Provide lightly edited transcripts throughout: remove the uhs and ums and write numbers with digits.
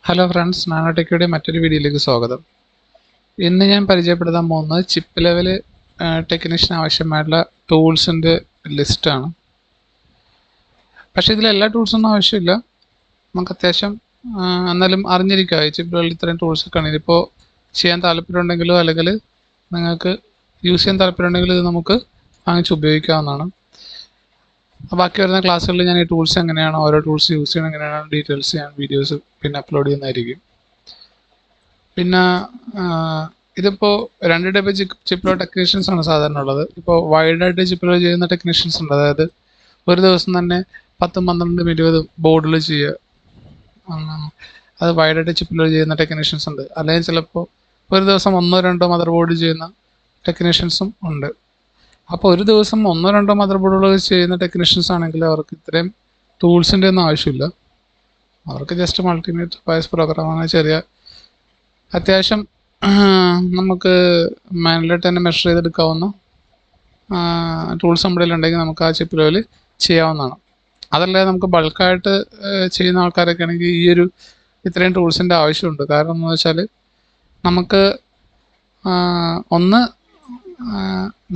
Hello friends, നാനോടെക്കിയുടെ മറ്റൊരു വീഡിയോയിലേക്ക് സ്വാഗതം. ഇന്ന് ഞാൻ പരിചയപ്പെടുത്താൻ പോകുന്നത് ചിപ്പ് ലെവൽ ടെക്നീഷ്യൻ ആവശ്യമായിട്ടുള്ള ടൂൾസിൻ്റെ ലിസ്റ്റാണ്. പക്ഷേ ഇതിൽ എല്ലാ ടൂൾസൊന്നും ആവശ്യമില്ല. നമുക്ക് അത്യാവശ്യം എന്നാലും അറിഞ്ഞിരിക്കുക ഈ ചിപ്പ് ലെവലിൽ ഇത്രയും ടൂൾസൊക്കെയാണ്. ഇതിപ്പോൾ ചെയ്യാൻ താല്പര്യമുണ്ടെങ്കിലോ അല്ലെങ്കിൽ നിങ്ങൾക്ക് യൂസ് ചെയ്യാൻ താല്പര്യമുണ്ടെങ്കിൽ ഇത് നമുക്ക് വാങ്ങിച്ച് ഉപയോഗിക്കാവുന്നതാണ്. ബാക്കി വരുന്ന ക്ലാസ്സുകളിൽ ഞാൻ ഈ ടൂൾസ് എങ്ങനെയാണ്, ഓരോ ടൂൾസ് യൂസ് ചെയ്യണം എങ്ങനെയാണ് ഡീറ്റെയിൽസ് ഞാൻ വീഡിയോസ് പിന്നെ അപ്ലോഡ് ചെയ്യുന്നതായിരിക്കും. പിന്നെ ഇതിപ്പോൾ രണ്ട് ടൈപ്പ് ചിപ്പ് ടെക്നീഷ്യൻസ് ആണ് സാധാരണ ഉള്ളത്. ഇപ്പോൾ വൈഡായിട്ട് ചിപ്പ് ചെയ്യുന്ന ടെക്നീഷ്യൻസ് ഉണ്ട്. അതായത് ഒരു ദിവസം തന്നെ 10, 12, 20 ബോർഡിൽ ചെയ്യുക. അത് വൈഡായിട്ട് ചിപ്പ് ചെയ്യുന്ന ടെക്നീഷ്യൻസ് ഉണ്ട്. അല്ലെങ്കിൽ ചിലപ്പോൾ ഒരു ദിവസം 1, 2 മദർ ബോർഡ് ചെയ്യുന്ന ടെക്നീഷ്യൻസും ഉണ്ട്. അപ്പോൾ ഒരു ദിവസം 1, 2 മദർ ബോർഡുകൾ ചെയ്യുന്ന ടെക്നീഷ്യൻസ് ആണെങ്കിൽ അവർക്ക് ഇത്രയും ടൂൾസിൻ്റെ ഒന്നും ആവശ്യമില്ല. അവർക്ക് ജസ്റ്റ് മൾട്ടിമീറ്റർ, വോയിസ് പ്രോഗ്രാം, അങ്ങനെ ചെറിയ അത്യാവശ്യം നമുക്ക് മാനുവലായിട്ട് തന്നെ മെഷർ ചെയ്തെടുക്കാവുന്ന ടൂൾസ് നമ്മുടെ ഉണ്ടെങ്കിൽ നമുക്ക് ആ ചിപ്പ് ലെവൽ ചെയ്യാവുന്നതാണ്. അതല്ലാതെ നമുക്ക് ബൾക്കായിട്ട് ചെയ്യുന്ന ആൾക്കാരൊക്കെ ആണെങ്കിൽ ഈ ഒരു ഇത്രയും ടൂൾസിൻ്റെ ആവശ്യമുണ്ട്. കാരണം എന്ന് വെച്ചാൽ നമുക്ക് ഒന്ന്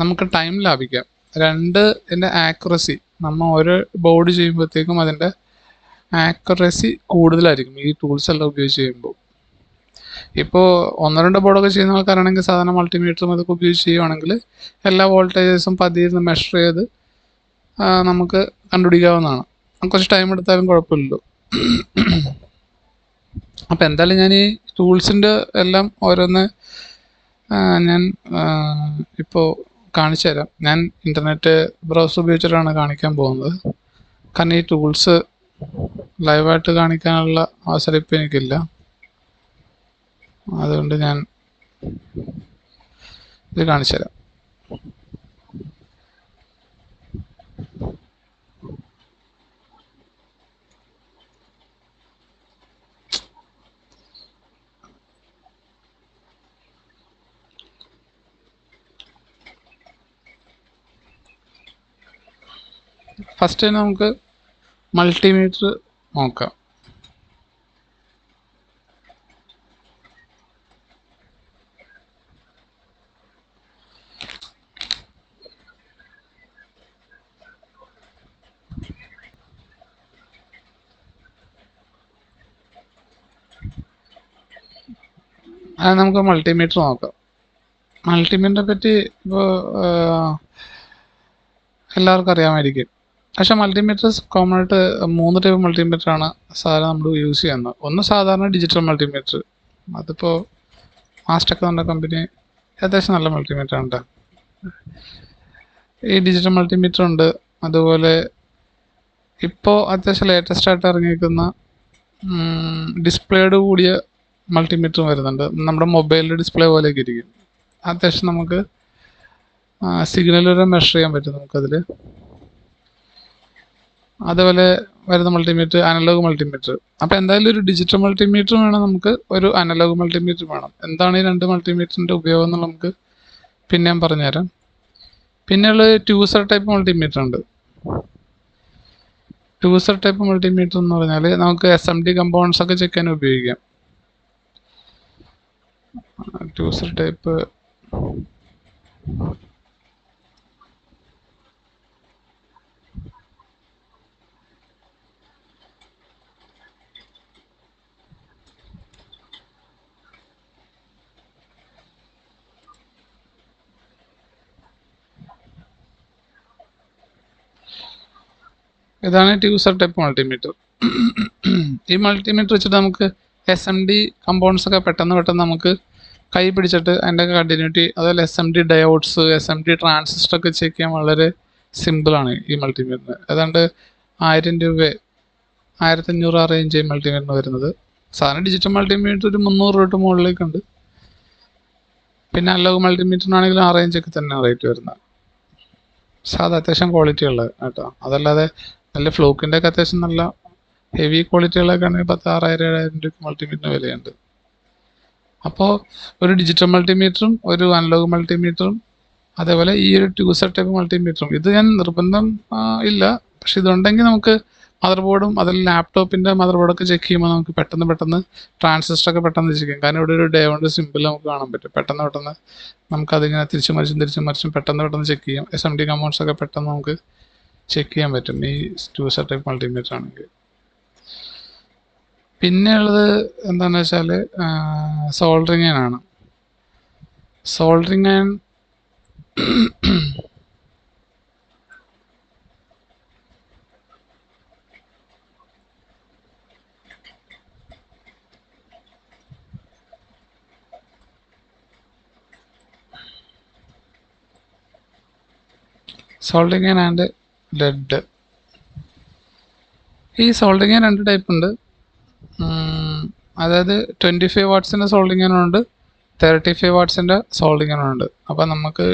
നമുക്ക് ടൈം ലാഭിക്കാം, രണ്ട് ഇതിൻ്റെ ആക്യുറസി, നമ്മൾ ഒരു ബോർഡ് ചെയ്യുമ്പോഴത്തേക്കും അതിൻ്റെ ആക്യുറസി കൂടുതലായിരിക്കും ഈ ടൂൾസ് എല്ലാം ഉപയോഗിച്ച് ചെയ്യുമ്പോൾ. ഇപ്പോൾ 1, 2 ബോർഡൊക്കെ ചെയ്യുന്ന ആൾക്കാരാണെങ്കിൽ സാധാരണ മൾട്ടിമീറ്ററും അതൊക്കെ ഉപയോഗിച്ച് ചെയ്യുവാണെങ്കിൽ എല്ലാ വോൾട്ടേജസും പതിയിരുന്ന് മെഷർ ചെയ്ത് നമുക്ക് കണ്ടുപിടിക്കാവുന്നതാണ്. കുറച്ച് ടൈം എടുത്താലും കുഴപ്പമില്ലല്ലോ. അപ്പോൾ എന്തായാലും ഞാൻ ഈ ടൂൾസിൻ്റെ എല്ലാം ഓരോന്ന് ഞാൻ ഇപ്പോൾ കാണിച്ചു തരാം. ഞാൻ ഇൻ്റർനെറ്റ് ബ്രൗസർ ഉപയോഗിച്ചിട്ടാണ് കാണിക്കാൻ പോകുന്നത്. കാരണം ഈ ടൂൾസ് ലൈവായിട്ട് കാണിക്കാനുള്ള അവസരം ഇപ്പോൾ എനിക്കില്ല. അതുകൊണ്ട് ഞാൻ ഇത് കാണിച്ചു തരാം. ഫസ്റ്റ് നമുക്ക് മൾട്ടിമീറ്റർ നോക്കാം. അത് നമുക്ക് മൾട്ടിമീറ്റർ നോക്കാം. മൾട്ടിമീറ്ററിനെ പറ്റി ഇപ്പോൾ എല്ലാവർക്കും അറിയാമായിരിക്കും. പക്ഷേ മൾട്ടിമീറ്റർ കോമൺ ആയിട്ട് 3 ടൈപ്പ് മൾട്ടിമീറ്ററാണ് സാധാരണ നമ്മൾ യൂസ് ചെയ്യുന്നത്. ഒന്ന് സാധാരണ ഡിജിറ്റൽ മൾട്ടിമീറ്റർ, അതിപ്പോൾ മാസ്റ്റെക് എന്ന കമ്പനി അത്യാവശ്യം നല്ല മൾട്ടിമീറ്റർ ഉണ്ട്. ഈ ഡിജിറ്റൽ മൾട്ടിമീറ്റർ ഉണ്ട്. അതുപോലെ ഇപ്പോൾ അത്യാവശ്യം ലേറ്റസ്റ്റ് ആയിട്ട് ഇറങ്ങിയിരിക്കുന്ന ഡിസ്പ്ലേയോട് കൂടിയ മൾട്ടിമീറ്റർ വരുന്നുണ്ട്. നമ്മുടെ മൊബൈലിൻ്റെ ഡിസ്പ്ലേ പോലെയൊക്കെ ഇരിക്കും. അത്യാവശ്യം നമുക്ക് സിഗ്നൽ വരെ മെഷർ ചെയ്യാൻ പറ്റും നമുക്കതിൽ. അതുപോലെ വരുന്ന മൾട്ടിമീറ്റർ അനലോഗ് മൾട്ടിമീറ്റർ. അപ്പോൾ എന്തായാലും ഒരു ഡിജിറ്റൽ മൾട്ടിമീറ്റർ വേണം, നമുക്ക് ഒരു അനലോഗ് മൾട്ടിമീറ്റർ വേണം. എന്താണ് ഈ രണ്ട് മൾട്ടിമീറ്ററിൻ്റെ ഉപയോഗം എന്ന് നമുക്ക് പിന്നെയും പറഞ്ഞുതരാം. പിന്നെയുള്ള ട്യൂസർ ടൈപ്പ് മൾട്ടിമീറ്റർ ഉണ്ട്. ട്യൂസർ ടൈപ്പ് മൾട്ടിമീറ്റർ എന്ന് പറഞ്ഞാൽ നമുക്ക് SMD കമ്പോണൻസ് ഒക്കെ ചെക്ക് ചെയ്യാൻ ഉപയോഗിക്കാം. ട്യൂസർ ടൈപ്പ് ഇതാണ് ട്യൂസർ ടൈപ്പ് മൾട്ടിമീറ്റർ. ഈ മൾട്ടിമീറ്റർ വെച്ചിട്ട് നമുക്ക് SMD കമ്പോണൻസ് ഒക്കെ പെട്ടെന്ന് നമുക്ക് കൈ പിടിച്ചിട്ട് അതിൻ്റെ കണ്ടിന്യൂറ്റി, അതുപോലെ SMD ഡയോഡ്സ്, SMD ട്രാൻസിസ്റ്റർ ഒക്കെ ചെക്ക് ചെയ്യാൻ വളരെ സിമ്പിളാണ് ഈ മൾട്ടിമീറ്ററിന്. ഏതാണ്ട് 1000 രൂപ, 1500 ആ റേഞ്ച് ഈ മൾട്ടിമീറ്ററിന് വരുന്നത്. സാധാരണ ഡിജിറ്റൽ മൾട്ടിമീറ്റർ ഒരു 300 രൂപ മുകളിലേക്കുണ്ട്. പിന്നെ അനലോഗ് മൾട്ടിമീറ്ററിനാണെങ്കിലും ആ റേഞ്ചൊക്കെ തന്നെ റേറ്റ് വരുന്നത്. സാധാ അത്യാവശ്യം ക്വാളിറ്റി ഉള്ളത് കേട്ടോ. അതല്ലാതെ നല്ല ഫ്ലൂക്കിൻ്റെ ഒക്കെ അത്യാവശ്യം നല്ല ഹെവി ക്വാളിറ്റികളൊക്കെ ആണെങ്കിൽ 10,000, 6,000 രൂപ മൾട്ടിമീറ്ററിന് വിലയുണ്ട്. അപ്പോൾ ഒരു ഡിജിറ്റൽ മൾട്ടിമീറ്ററും ഒരു അനലോഗ് മൾട്ടിമീറ്ററും അതേപോലെ ഈ ഒരു ട്യൂസർ ടൈപ്പ് മൾട്ടിമീറ്ററും, ഇത് ഞാൻ നിർബന്ധം ഇല്ല, പക്ഷെ ഇതുണ്ടെങ്കിൽ നമുക്ക് മദർ ബോർഡും അതിൽ ലാപ്ടോപ്പിൻ്റെ മദർ ബോർഡൊക്കെ ചെക്ക് ചെയ്യുമ്പോൾ നമുക്ക് പെട്ടെന്ന് ട്രാൻസിസ്റ്ററൊക്കെ പെട്ടെന്ന് ചെക്ക് ചെയ്യും. കാരണം ഇവിടെ ഒരു ഡയോണിൻ്റെ സിമ്പിൾ നമുക്ക് കാണാൻ പറ്റും. പെട്ടെന്ന് നമുക്കതിങ്ങനെ തിരിച്ചും മറിച്ചും പെട്ടെന്ന് ചെക്ക് ചെയ്യാം. SMD കമ്പൗണ്ട്സ് ഒക്കെ പെട്ടെന്ന് നമുക്ക് ചെക്ക് ചെയ്യാൻ പറ്റും ഈ 2-set ടൈപ്പ് മൾട്ടിമീറ്റർ ആണെങ്കിൽ. പിന്നെയുള്ളത് എന്താണെന്ന് വെച്ചാൽ സോൾഡറിങ് ആണ്. Soldering and and lead. ഈ സോൾഡറിങ് രണ്ട് ടൈപ്പ് ഉണ്ട്. അതായത് 25 വാട്ട്സിൻ്റെ സോൾഡറിങ് ഉണ്ട്, 35 വാട്ട്സിൻ്റെ സോൾഡറിങ് ഉണ്ട്. അപ്പോൾ നമുക്ക്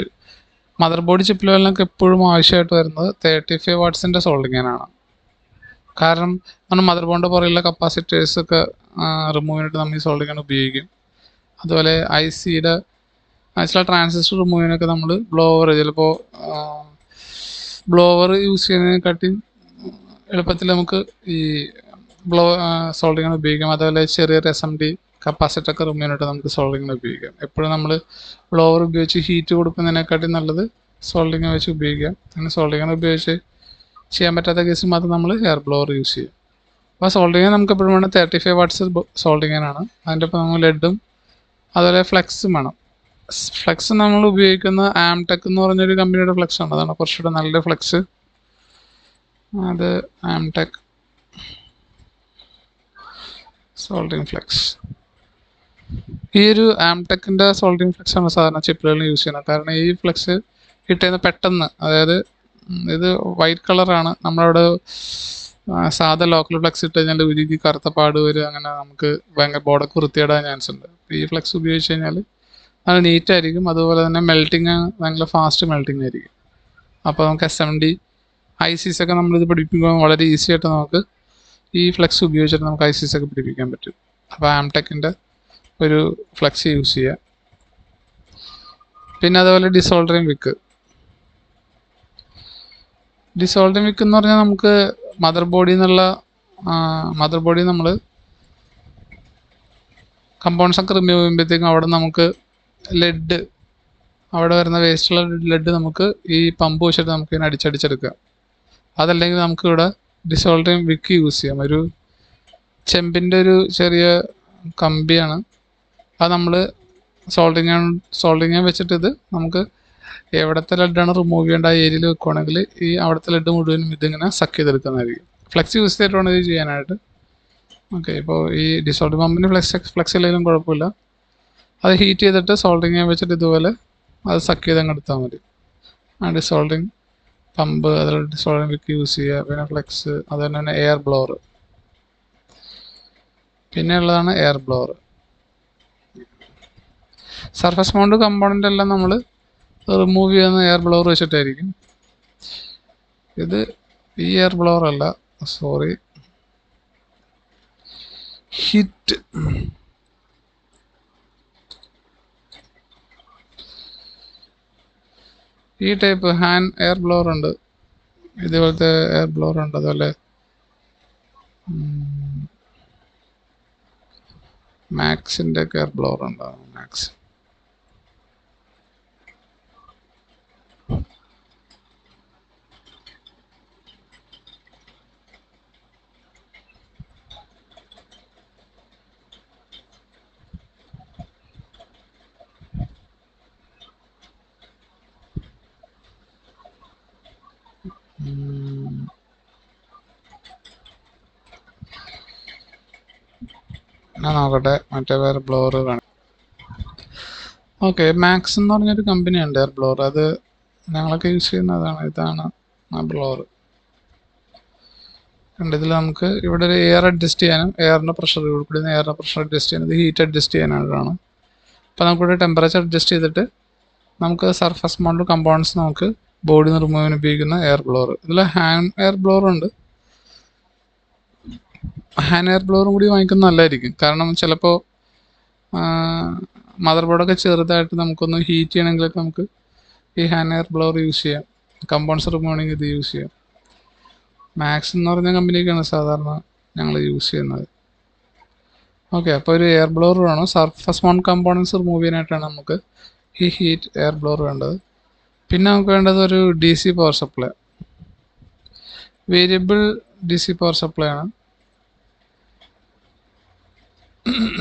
മദർ ബോർഡ് ചിപ്പ് ലെവലിനൊക്കെ എപ്പോഴും ആവശ്യമായിട്ട് വരുന്നത് 35 വാട്ട്സിൻ്റെ സോൾഡറിങ് ആണ്. കാരണം നമ്മൾ മദർ ബോർഡിൻ്റെ പുറകിലുള്ള കപ്പാസിറ്റേഴ്സൊക്കെ റിമൂവ് ചെയ്തിട്ട് നമ്മൾ ഈ സോൾഡറിങ് ഉപയോഗിക്കും. അതുപോലെ ICയുടെ ചില ട്രാൻസിസ്റ്റർ റിമൂവ് ചെയ്യാനൊക്കെ നമ്മൾ ബ്ലോവർ, ചിലപ്പോൾ ബ്ലോവർ യൂസ് ചെയ്യുന്നതിനെക്കാട്ടി എളുപ്പത്തിൽ നമുക്ക് ഈ സോൾഡറിങ് ഉപയോഗിക്കാം. അതുപോലെ ചെറിയൊരു SMD കപ്പാസിറ്ററൊക്കെ റിമൂവ് ചെയ്യാനായിട്ട് നമുക്ക് സോൾഡറിങ് ഉപയോഗിക്കാം. എപ്പോഴും നമ്മൾ ബ്ലോവർ ഉപയോഗിച്ച് ഹീറ്റ് കൊടുക്കുന്നതിനെക്കാട്ടി നല്ലത് സോൾഡറിങ് വെച്ച് ഉപയോഗിക്കാം. അങ്ങനെ സോൾഡറിങ് ഉപയോഗിച്ച് ചെയ്യാൻ പറ്റാത്ത കേസിൽ മാത്രം നമ്മൾ എയർ ബ്ലോവർ യൂസ് ചെയ്യും. അപ്പോൾ സോൾഡറിങ് നമുക്ക് എപ്പോഴും വേണം 35 വാട്ട്സ് സോൾഡറിങ്ങാണ്. അതിൻ്റെ ഒപ്പം നമ്മൾ ലെഡും അതുപോലെ ഫ്ലെക്സും വേണം. ഫ്ലെക്സ് നമ്മൾ ഉപയോഗിക്കുന്ന ആംടെക് എന്ന് പറഞ്ഞൊരു കമ്പനിയുടെ ഫ്ലെക്സ് ആണ്. അതാണ് കുറച്ചുകൂടെ നല്ല ഫ്ലെക്സ്. അത് ആംടെക് സോൾഡറിങ് ഫ്ലെക്സ്. ഈ ഒരു ആംടെക്കിൻ്റെ സോൾഡറിങ് ഫ്ലെക്സ് ആണ് സാധാരണ ചിപ്പുകളിൽ യൂസ് ചെയ്യുന്നത്. കാരണം ഈ ഫ്ലെക്സ് കിട്ടുന്ന പെട്ടെന്ന്, അതായത് ഇത് വൈറ്റ് കളറാണ്. നമ്മളവിടെ സാധാ ലോക്കൽ ഫ്ലെക്സ് ഇട്ട് കഴിഞ്ഞാൽ ഉരുകി കറുത്ത പാട് വരും. അങ്ങനെ നമുക്ക് ഭയങ്കര ബോർഡൊക്കെ വൃത്തിയിടാൻ ചാൻസ് ഉണ്ട്. ഈ ഫ്ലെക്സ് ഉപയോഗിച്ച് കഴിഞ്ഞാൽ നല്ല നീറ്റായിരിക്കും. അതുപോലെ തന്നെ മെൽറ്റിങ് ഭയങ്കര ഫാസ്റ്റ് മെൽറ്റിങ് ആയിരിക്കും. അപ്പോൾ നമുക്ക് SMD ICs ഒക്കെ നമ്മളിത് പിടിപ്പിക്കുമ്പോൾ വളരെ ഈസി ആയിട്ട് നമുക്ക് ഈ ഫ്ലെക്സ് ഉപയോഗിച്ചിട്ട് നമുക്ക് ICs ഒക്കെ പിടിപ്പിക്കാൻ പറ്റും. അപ്പോൾ ആംടെക്കിൻ്റെ ഒരു ഫ്ലെക്സ് യൂസ് ചെയ്യുക. പിന്നെ അതുപോലെ ഡിസോൾഡറിങ് വിക്ക് എന്ന് പറഞ്ഞാൽ നമുക്ക് മദർ ബോഡിയിൽ നമ്മൾ കമ്പൗണ്ട്സ് ഒക്കെ റിമൂവ് ചെയ്യുമ്പോഴത്തേക്കും അവിടെ നമുക്ക് ലെഡ്, അവിടെ വരുന്ന വേസ്റ്റുള്ള ലെഡ് നമുക്ക് ഈ പമ്പ് വെച്ചിട്ട് നമുക്ക് ഇതിനെ അടിച്ചെടുക്കാം. അതല്ലെങ്കിൽ നമുക്ക് ഇവിടെ ഡിസോൾഡറിങ് വിക്ക് യൂസ് ചെയ്യാം. ഒരു ചെമ്പിൻ്റെ ഒരു ചെറിയ കമ്പിയാണ്. അത് നമ്മൾ സോൾഡറിങ് വെച്ചിട്ട് ഇത് നമുക്ക് എവിടത്തെ ലെഡാണ് റിമൂവ് ചെയ്യേണ്ട ആ ഏരിയയിൽ വെക്കുവാണെങ്കിൽ ഈ അവിടുത്തെ ലെഡ് മുഴുവനും ഇതിങ്ങനെ സക്ക് ചെയ്തെടുക്കുന്നതായിരിക്കും. ഫ്ലെക്സ് യൂസ് ചെയ്തിട്ടാണ് ഇത് ചെയ്യാനായിട്ട്. ഓക്കെ, ഇപ്പോൾ ഈ ഡിസോൾഡറിങ് പമ്പിന് ഫ്ലെക്സ് ഇല്ലെങ്കിലും കുഴപ്പമില്ല. അത് ഹീറ്റ് ചെയ്തിട്ട് സോൾഡറിങ് വെച്ചിട്ട് ഇതുപോലെ അത് സക്ക് ചെയ്ത് അങ്ങ് എടുത്താൽ മതി. ആ ഡിസോൾഡറിങ് പമ്പ്, അതിൽ ഡിസോൾഡറിങ് വിക്ക് യൂസ് ചെയ്യുക. പിന്നെ ഫ്ലെക്സ്, അത് തന്നെ എയർ ബ്ലോവർ. പിന്നെ ഉള്ളതാണ് air blower. Surface mount component എല്ലാം നമ്മൾ റിമൂവ് ചെയ്യുന്ന എയർ ബ്ലോവർ വെച്ചിട്ടായിരിക്കും. ഇത് ഈ എയർ ബ്ലോവർ അല്ല, സോറി, ഹിറ്റ്. ഈ ടൈപ്പ് ഹാൻഡ് എയർ ബ്ലോവർ ഉണ്ട്, ഇതുപോലത്തെ എയർ ബ്ലോവർ ഉണ്ട്. അതുപോലെ മാക്സിൻ്റെ ഒക്കെ എയർ ബ്ലോവർ ഉണ്ടാകും. മാക്സ് ഞാൻ നോക്കട്ടെ, മറ്റേ വേറെ ബ്ലോവർ കാണാം. ഓക്കെ, മാക്സ് എന്ന് പറഞ്ഞൊരു കമ്പനിയുണ്ട് എയർ ബ്ലോവർ. അത് ഞങ്ങളൊക്കെ യൂസ് ചെയ്യുന്നതാണ്. ഇതാണ് ആ ബ്ലോവർ. ഇതിൽ നമുക്ക് ഇവിടെ ഒരു എയർ അഡ്ജസ്റ്റ് ചെയ്യാനും എയറിൻ്റെ പ്രഷർ, ഉൾപ്പെടുന്ന എയറിൻ്റെ പ്രഷർ അഡ്ജസ്റ്റ് ചെയ്യാനും ഹീറ്റ് അഡ്ജസ്റ്റ് ചെയ്യാനായിട്ടാണ്. അപ്പോൾ നമുക്കിവിടെ ടെമ്പറേച്ചർ അഡ്ജസ്റ്റ് ചെയ്തിട്ട് നമുക്ക് സർഫസ് മൗണ്ട് കമ്പോണൻസ് നമുക്ക് ബോഡി റിമൂവിന് ഉപയോഗിക്കുന്ന എയർ ബ്ലോവർ. ഇതിൽ ഹാൻഡ് എയർ ബ്ലോവർ ഉണ്ട്. ഹാൻഡ് എയർ ബ്ലോവറും കൂടി വാങ്ങിക്കുന്നത് നല്ലതായിരിക്കും. കാരണം ചിലപ്പോൾ മദർ ബോർഡൊക്കെ ചെറുതായിട്ട് നമുക്കൊന്ന് ഹീറ്റ് ചെയ്യണമെങ്കിലൊക്കെ നമുക്ക് ഈ ഹാൻഡ് എയർ ബ്ലോവർ യൂസ് ചെയ്യാം. കമ്പോണൻസ് റിമൂവിങ് ഇത് യൂസ് ചെയ്യാം. മാക്സ് എന്ന് പറഞ്ഞ കമ്പനിക്കാണ് സാധാരണ ഞങ്ങൾ യൂസ് ചെയ്യുന്നത്. ഓക്കെ, അപ്പോൾ ഒരു എയർ ബ്ലോർ വേണം. സർഫസ് മൗണ്ട് കമ്പോണൻസ് റിമൂവ് ചെയ്യാനായിട്ടാണ് നമുക്ക് ഈ ഹീറ്റ് എയർ ബ്ലോർ വേണ്ടത്. പിന്നെ നമുക്ക് വേണ്ടത് ഒരു DC power supply, variable DC power supply ആണ്.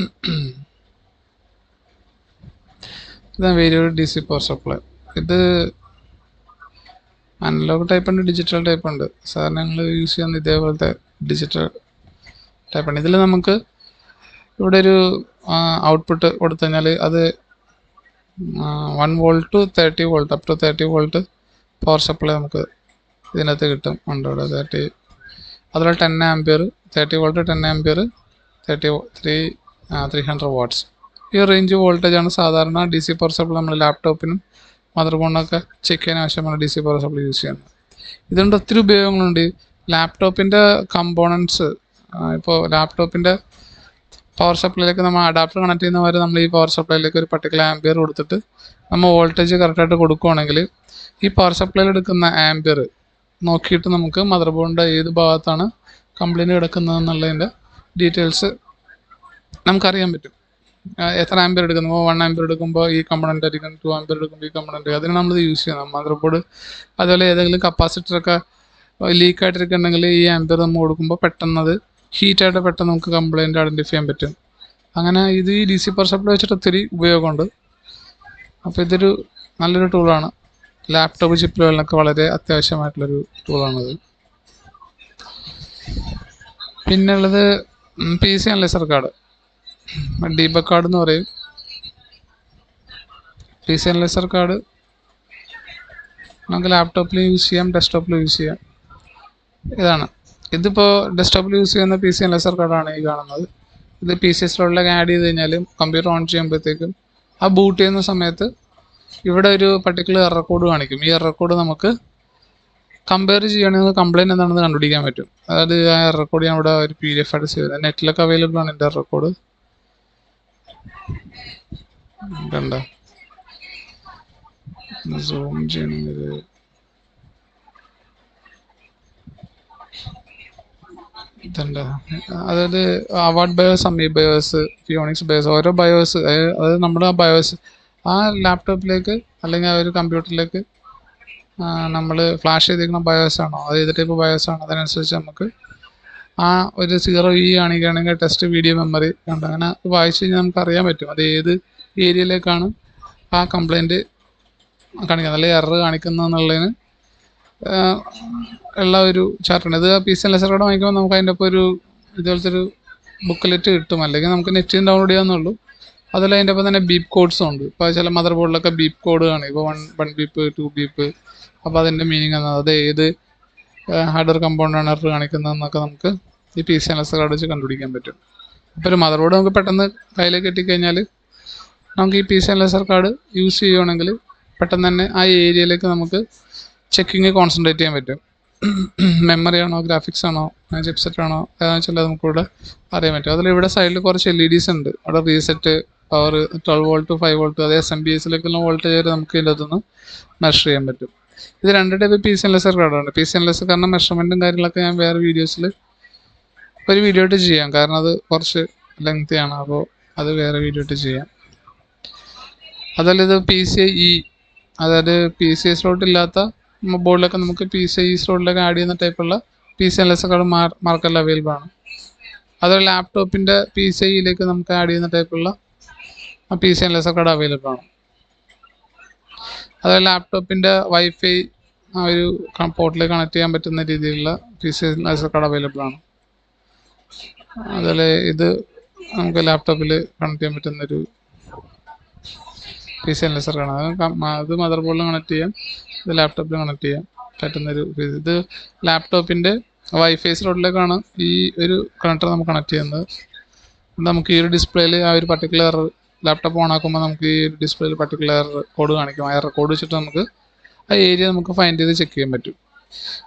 ഇതാണ് വേരിയബിൾ DC പവർ സപ്ലൈ. ഇത് അനലോഗ് ടൈപ്പ് ഉണ്ട്, ഡിജിറ്റൽ ടൈപ്പ് ഉണ്ട്. സാധാരണ ഞങ്ങൾ യൂസ് ചെയ്യുന്ന ഇതേപോലത്തെ ഡിജിറ്റൽ ടൈപ്പാണ്. ഇതിൽ നമുക്ക് ഇവിടെ ഒരു ഔട്ട്പുട്ട് കൊടുത്തു കഴിഞ്ഞാൽ അത് 1 volt to 30 volt, up to 30 volt power supply നമുക്ക് ഇതിനകത്ത് കിട്ടും. ഉണ്ട് ഇവിടെ 30, അതുപോലെ 10 ആംപിയർ, 30 volt 10 ആംപിയർ, 300 വാട്ട്സ്. ഈ റേഞ്ച് വോൾട്ടേജാണ് സാധാരണ DC പവർ സപ്ലൈ നമ്മൾ ലാപ്ടോപ്പിനും മദർ ബോർഡിനൊക്കെ ചെക്ക് ചെയ്യാൻ ആവശ്യമാണ് DC പവർ സപ്ലൈ യൂസ് ചെയ്യുന്നത്. ഇതുകൊണ്ട് ഒത്തിരി ഉപയോഗങ്ങളുണ്ട്. ലാപ്ടോപ്പിൻ്റെ കമ്പോണൻസ്, ഇപ്പോൾ ലാപ്ടോപ്പിൻ്റെ പവർ സപ്ലൈയിലേക്ക് നമ്മൾ അഡാപ്റ്റർ കണക്ട് ചെയ്യുന്നവരെ നമ്മൾ ഈ പവർ സപ്ലൈയിലേക്ക് ഒരു പർട്ടിക്കുലർ ആംപിയർ കൊടുത്തിട്ട് നമ്മൾ വോൾട്ടേജ് കറക്റ്റായിട്ട് കൊടുക്കുകയാണെങ്കിൽ ഈ പവർ സപ്ലൈയിൽ എടുക്കുന്ന ആംപിയർ നോക്കിയിട്ട് നമുക്ക് മദർ ബോർഡിൻ്റെ ഏത് ഭാഗത്താണ് കംപ്ലൈൻറ്റ് കിടക്കുന്നത് എന്നുള്ളതിൻ്റെ ഡീറ്റെയിൽസ് നമുക്കറിയാൻ പറ്റും. എത്ര ആംപിയർ എടുക്കുമ്പോൾ 1 ആംപിയർ എടുക്കുമ്പോൾ ഈ കമ്പണൻ്റ് ആയിരിക്കും, 2 ആംപിയർ എടുക്കുമ്പോൾ ഈ കമ്പണൻ്റ്, അതിന് നമ്മൾ യൂസ് ചെയ്യണം മദർ ബോർഡ്. അതുപോലെ ഏതെങ്കിലും കപ്പാസിറ്ററൊക്കെ ലീക്കായിട്ടിരിക്കുന്നുണ്ടെങ്കിൽ ഈ ആംപിയർ നമ്മൾ കൊടുക്കുമ്പോൾ പെട്ടെന്നത് ഹീറ്റായിട്ട് പെട്ടെന്ന് നമുക്ക് കംപ്ലൈൻറ്റ് ഐഡൻറ്റിഫൈ ചെയ്യാൻ പറ്റും. അങ്ങനെ ഇത് ഈ DC പവർ സപ്ലൈ വെച്ചിട്ട് ഒത്തിരി ഉപയോഗമുണ്ട്. അപ്പോൾ ഇതൊരു നല്ലൊരു ടൂളാണ്. ലാപ്ടോപ്പ് ചിപ്പുകളിലൊക്കെ വളരെ അത്യാവശ്യമായിട്ടുള്ളൊരു ടൂളാണിത്. പിന്നെ ഉള്ളത് PC analyser card, debug card എന്ന് പറയും. PC അനലൈസർ കാർഡ് നമുക്ക് ലാപ്ടോപ്പിൽ യൂസ് ചെയ്യാം, ഡെസ്ക്ടോപ്പിൽ യൂസ് ചെയ്യാം. ഇതാണ്. ഇതിപ്പോൾ ഡെസ്ക്ടോപ്പിൽ യൂസ് ചെയ്യുന്ന PC അനലൈസർ കാർഡാണ് ഈ കാണുന്നത്. ഇത് PC സ്ലോട്ടിലേക്ക് ആഡ് ചെയ്ത് കഴിഞ്ഞാലും കമ്പ്യൂട്ടർ ഓൺ ചെയ്യുമ്പോഴത്തേക്കും ആ ബൂട്ട് ചെയ്യുന്ന സമയത്ത് ഇവിടെ ഒരു പർട്ടിക്കുലർ എറർ കോഡ് കാണിക്കും. ഈ എറർ കോഡ് നമുക്ക് കമ്പയർ ചെയ്യുകയാണെങ്കിൽ കംപ്ലൈൻറ്റ് എന്താണെന്ന് കണ്ടുപിടിക്കാൻ പറ്റും. അതായത് ആ എറർ കോഡ് ഞാൻ ഇവിടെ ഒരു PDF ആയിട്ട് സേവ് ചെയ്തത്, നെറ്റിലൊക്കെ അവൈലബിൾ ആണ് എൻ്റെ എറർ കോഡ്. കണ്ട സൂം ചെയ്യണമെങ്കിൽ ഇതുണ്ട്. അതായത് അവാർഡ് ബയോസ്, അമീ ബയോസ്, ഫിയോണിക്സ് ബയോസ്, ഓരോ ബയോസ്, അതായത് നമ്മുടെ ആ ബയോസ് ആ ലാപ്ടോപ്പിലേക്ക് അല്ലെങ്കിൽ ആ ഒരു കമ്പ്യൂട്ടറിലേക്ക് നമ്മൾ ഫ്ലാഷ് ചെയ്തിരിക്കുന്ന ബയോസ് ആണോ, അത് ഏത് ടൈപ്പ് ബയോസ് ആണോ, അതിനനുസരിച്ച് നമുക്ക് ആ ഒരു 0E കാണിക്കുകയാണെങ്കിൽ ടെസ്റ്റ് വീഡിയോ മെമ്മറി കണ്ട് അങ്ങനെ വായിച്ച് കഴിഞ്ഞാൽ നമുക്ക് അറിയാൻ പറ്റും അത് ഏത് ഏരിയയിലേക്കാണ് ആ കംപ്ലൈൻറ്റ് കാണിക്കുന്നത് അല്ലെങ്കിൽ എറർ കാണിക്കുന്നത് എന്നുള്ളതിന് ഉള്ള ഒരു ചാർട്ടാണ്. ഇത് PC അനലൈസർ കാർഡ് വാങ്ങിക്കുമ്പോൾ നമുക്ക് അതിൻ്റെ ഒപ്പം ഒരു ഇതുപോലത്തെ ഒരു ബുക്ക്ലെറ്റ് കിട്ടും, അല്ലെങ്കിൽ നമുക്ക് നെറ്റിൽ ഡൗൺലോഡ് ചെയ്യാവുന്നുള്ളൂ. അതുപോലെ അതിൻ്റെ ഒപ്പം തന്നെ ബീപ്പ് കോഡ്സും ഉണ്ട്. ഇപ്പോൾ ചില മദർ ബോർഡിലൊക്കെ ബീപ്പ് കോഡ് കാണും, ഇപ്പോൾ 1 ബീപ്പ് 2 ബീപ്പ്. അപ്പോൾ അതിൻ്റെ മീനിങ് എന്നത് അത് ഏത് ഹാർഡ്വെയർ കമ്പോണൻ്റാണ് എറർ കാണിക്കുന്നതെന്നൊക്കെ നമുക്ക് ഈ PC അനലൈസർ കാർഡ് വെച്ച് കണ്ടുപിടിക്കാൻ പറ്റും. അപ്പോൾ ഒരു മദർ ബോർഡ് നമുക്ക് പെട്ടെന്ന് കയ്യിലേക്ക് എത്തിക്കഴിഞ്ഞാൽ നമുക്ക് ഈ PC അനലൈസർ കാർഡ് യൂസ് ചെയ്യുകയാണെങ്കിൽ പെട്ടെന്ന് തന്നെ ആ ഏരിയയിലേക്ക് നമുക്ക് ചെക്കിങ് കോൺസെൻട്രേറ്റ് ചെയ്യാൻ പറ്റും. മെമ്മറി ആണോ, ഗ്രാഫിക്സ് ആണോ, ചിപ്സെറ്റ് ആണോ, ഏതാണെന്ന് വെച്ചാൽ നമുക്കിവിടെ അറിയാൻ പറ്റും. അതിൽ ഇവിടെ സൈഡിൽ കുറച്ച് LEDs ഉണ്ട്. അവിടെ റീസെറ്റ്, പവർ, 12 volt 5 volt, അതേ SMPSലേക്കുള്ള വോൾട്ടേജ് വരെ നമുക്ക് ഇതിൻ്റെ അകത്തുനിന്ന് മെഷർ ചെയ്യാൻ പറ്റും. ഇത് 2 ടൈപ്പ് PC അനലൈസർ കാർഡാണ്. PC അനലൈസർ കാർഡിൻ്റെ മെഷർമെൻറ്റും കാര്യങ്ങളൊക്കെ ഞാൻ വേറെ വീഡിയോസിൽ ഒരു വീഡിയോ ആയിട്ട് ചെയ്യാം, കാരണം അത് കുറച്ച് ലെങ്തിയാണ്. അപ്പോൾ അത് വേറെ വീഡിയോ ആയിട്ട് ചെയ്യാം. അതുപോലെ ഇത് PCIe, അതായത് PCI സ്ലോട്ട് ഇല്ലാത്ത ബോർഡിലൊക്കെ നമുക്ക് PCIe സ്ലോട്ടിലൊക്കെ ആഡ് ചെയ്യുന്ന ടൈപ്പുള്ള PC അനലൈസർ കാർഡ് മാർക്കറ്റിൽ അവൈലബിൾ ആണ്. അതുപോലെ ലാപ്ടോപ്പിൻ്റെ PCIയിലേക്ക് നമുക്ക് ആഡ് ചെയ്യുന്ന ടൈപ്പുള്ള PC അനലൈസർ കാർഡ് അവൈലബിൾ ആണ്. അതുപോലെ ലാപ്ടോപ്പിൻ്റെ വൈഫൈ ആ ഒരു പോർട്ടിലേക്ക് കണക്ട് ചെയ്യാൻ പറ്റുന്ന രീതിയിലുള്ള PC അനലൈസർ കാർഡ് അവൈലബിൾ ആണ്. അതുപോലെ ഇത് നമുക്ക് ലാപ്ടോപ്പിൽ കണക്ട് ചെയ്യാൻ പറ്റുന്നൊരു PC അനലൈസർ കാർഡാണ്. അത് മദർ ബോർഡിൽ കണക്ട് ചെയ്യാം, ഇത് ലാപ്ടോപ്പിൽ കണക്ട് ചെയ്യാൻ പറ്റുന്നൊരു ഇത് ലാപ്ടോപ്പിൻ്റെ വൈഫൈ സ്ലോട്ടിലേക്കാണ് ഈ ഒരു കണക്ടർ നമുക്ക് കണക്ട് ചെയ്യുന്നത്. നമുക്ക് ഈ ഒരു ഡിസ്പ്ലേയിൽ ആ ഒരു പർട്ടിക്കുലർ ലാപ്ടോപ്പ് ഓൺ ആക്കുമ്പോൾ നമുക്ക് ഈ ഒരു ഡിസ്പ്ലേയിൽ പർട്ടിക്കുലർ കോഡ് കാണിക്കും. ആ എറർ കോഡ് വെച്ചിട്ട് നമുക്ക് ആ ഏരിയ നമുക്ക് ഫൈൻഡ് ചെയ്ത് ചെക്ക് ചെയ്യാൻ പറ്റും.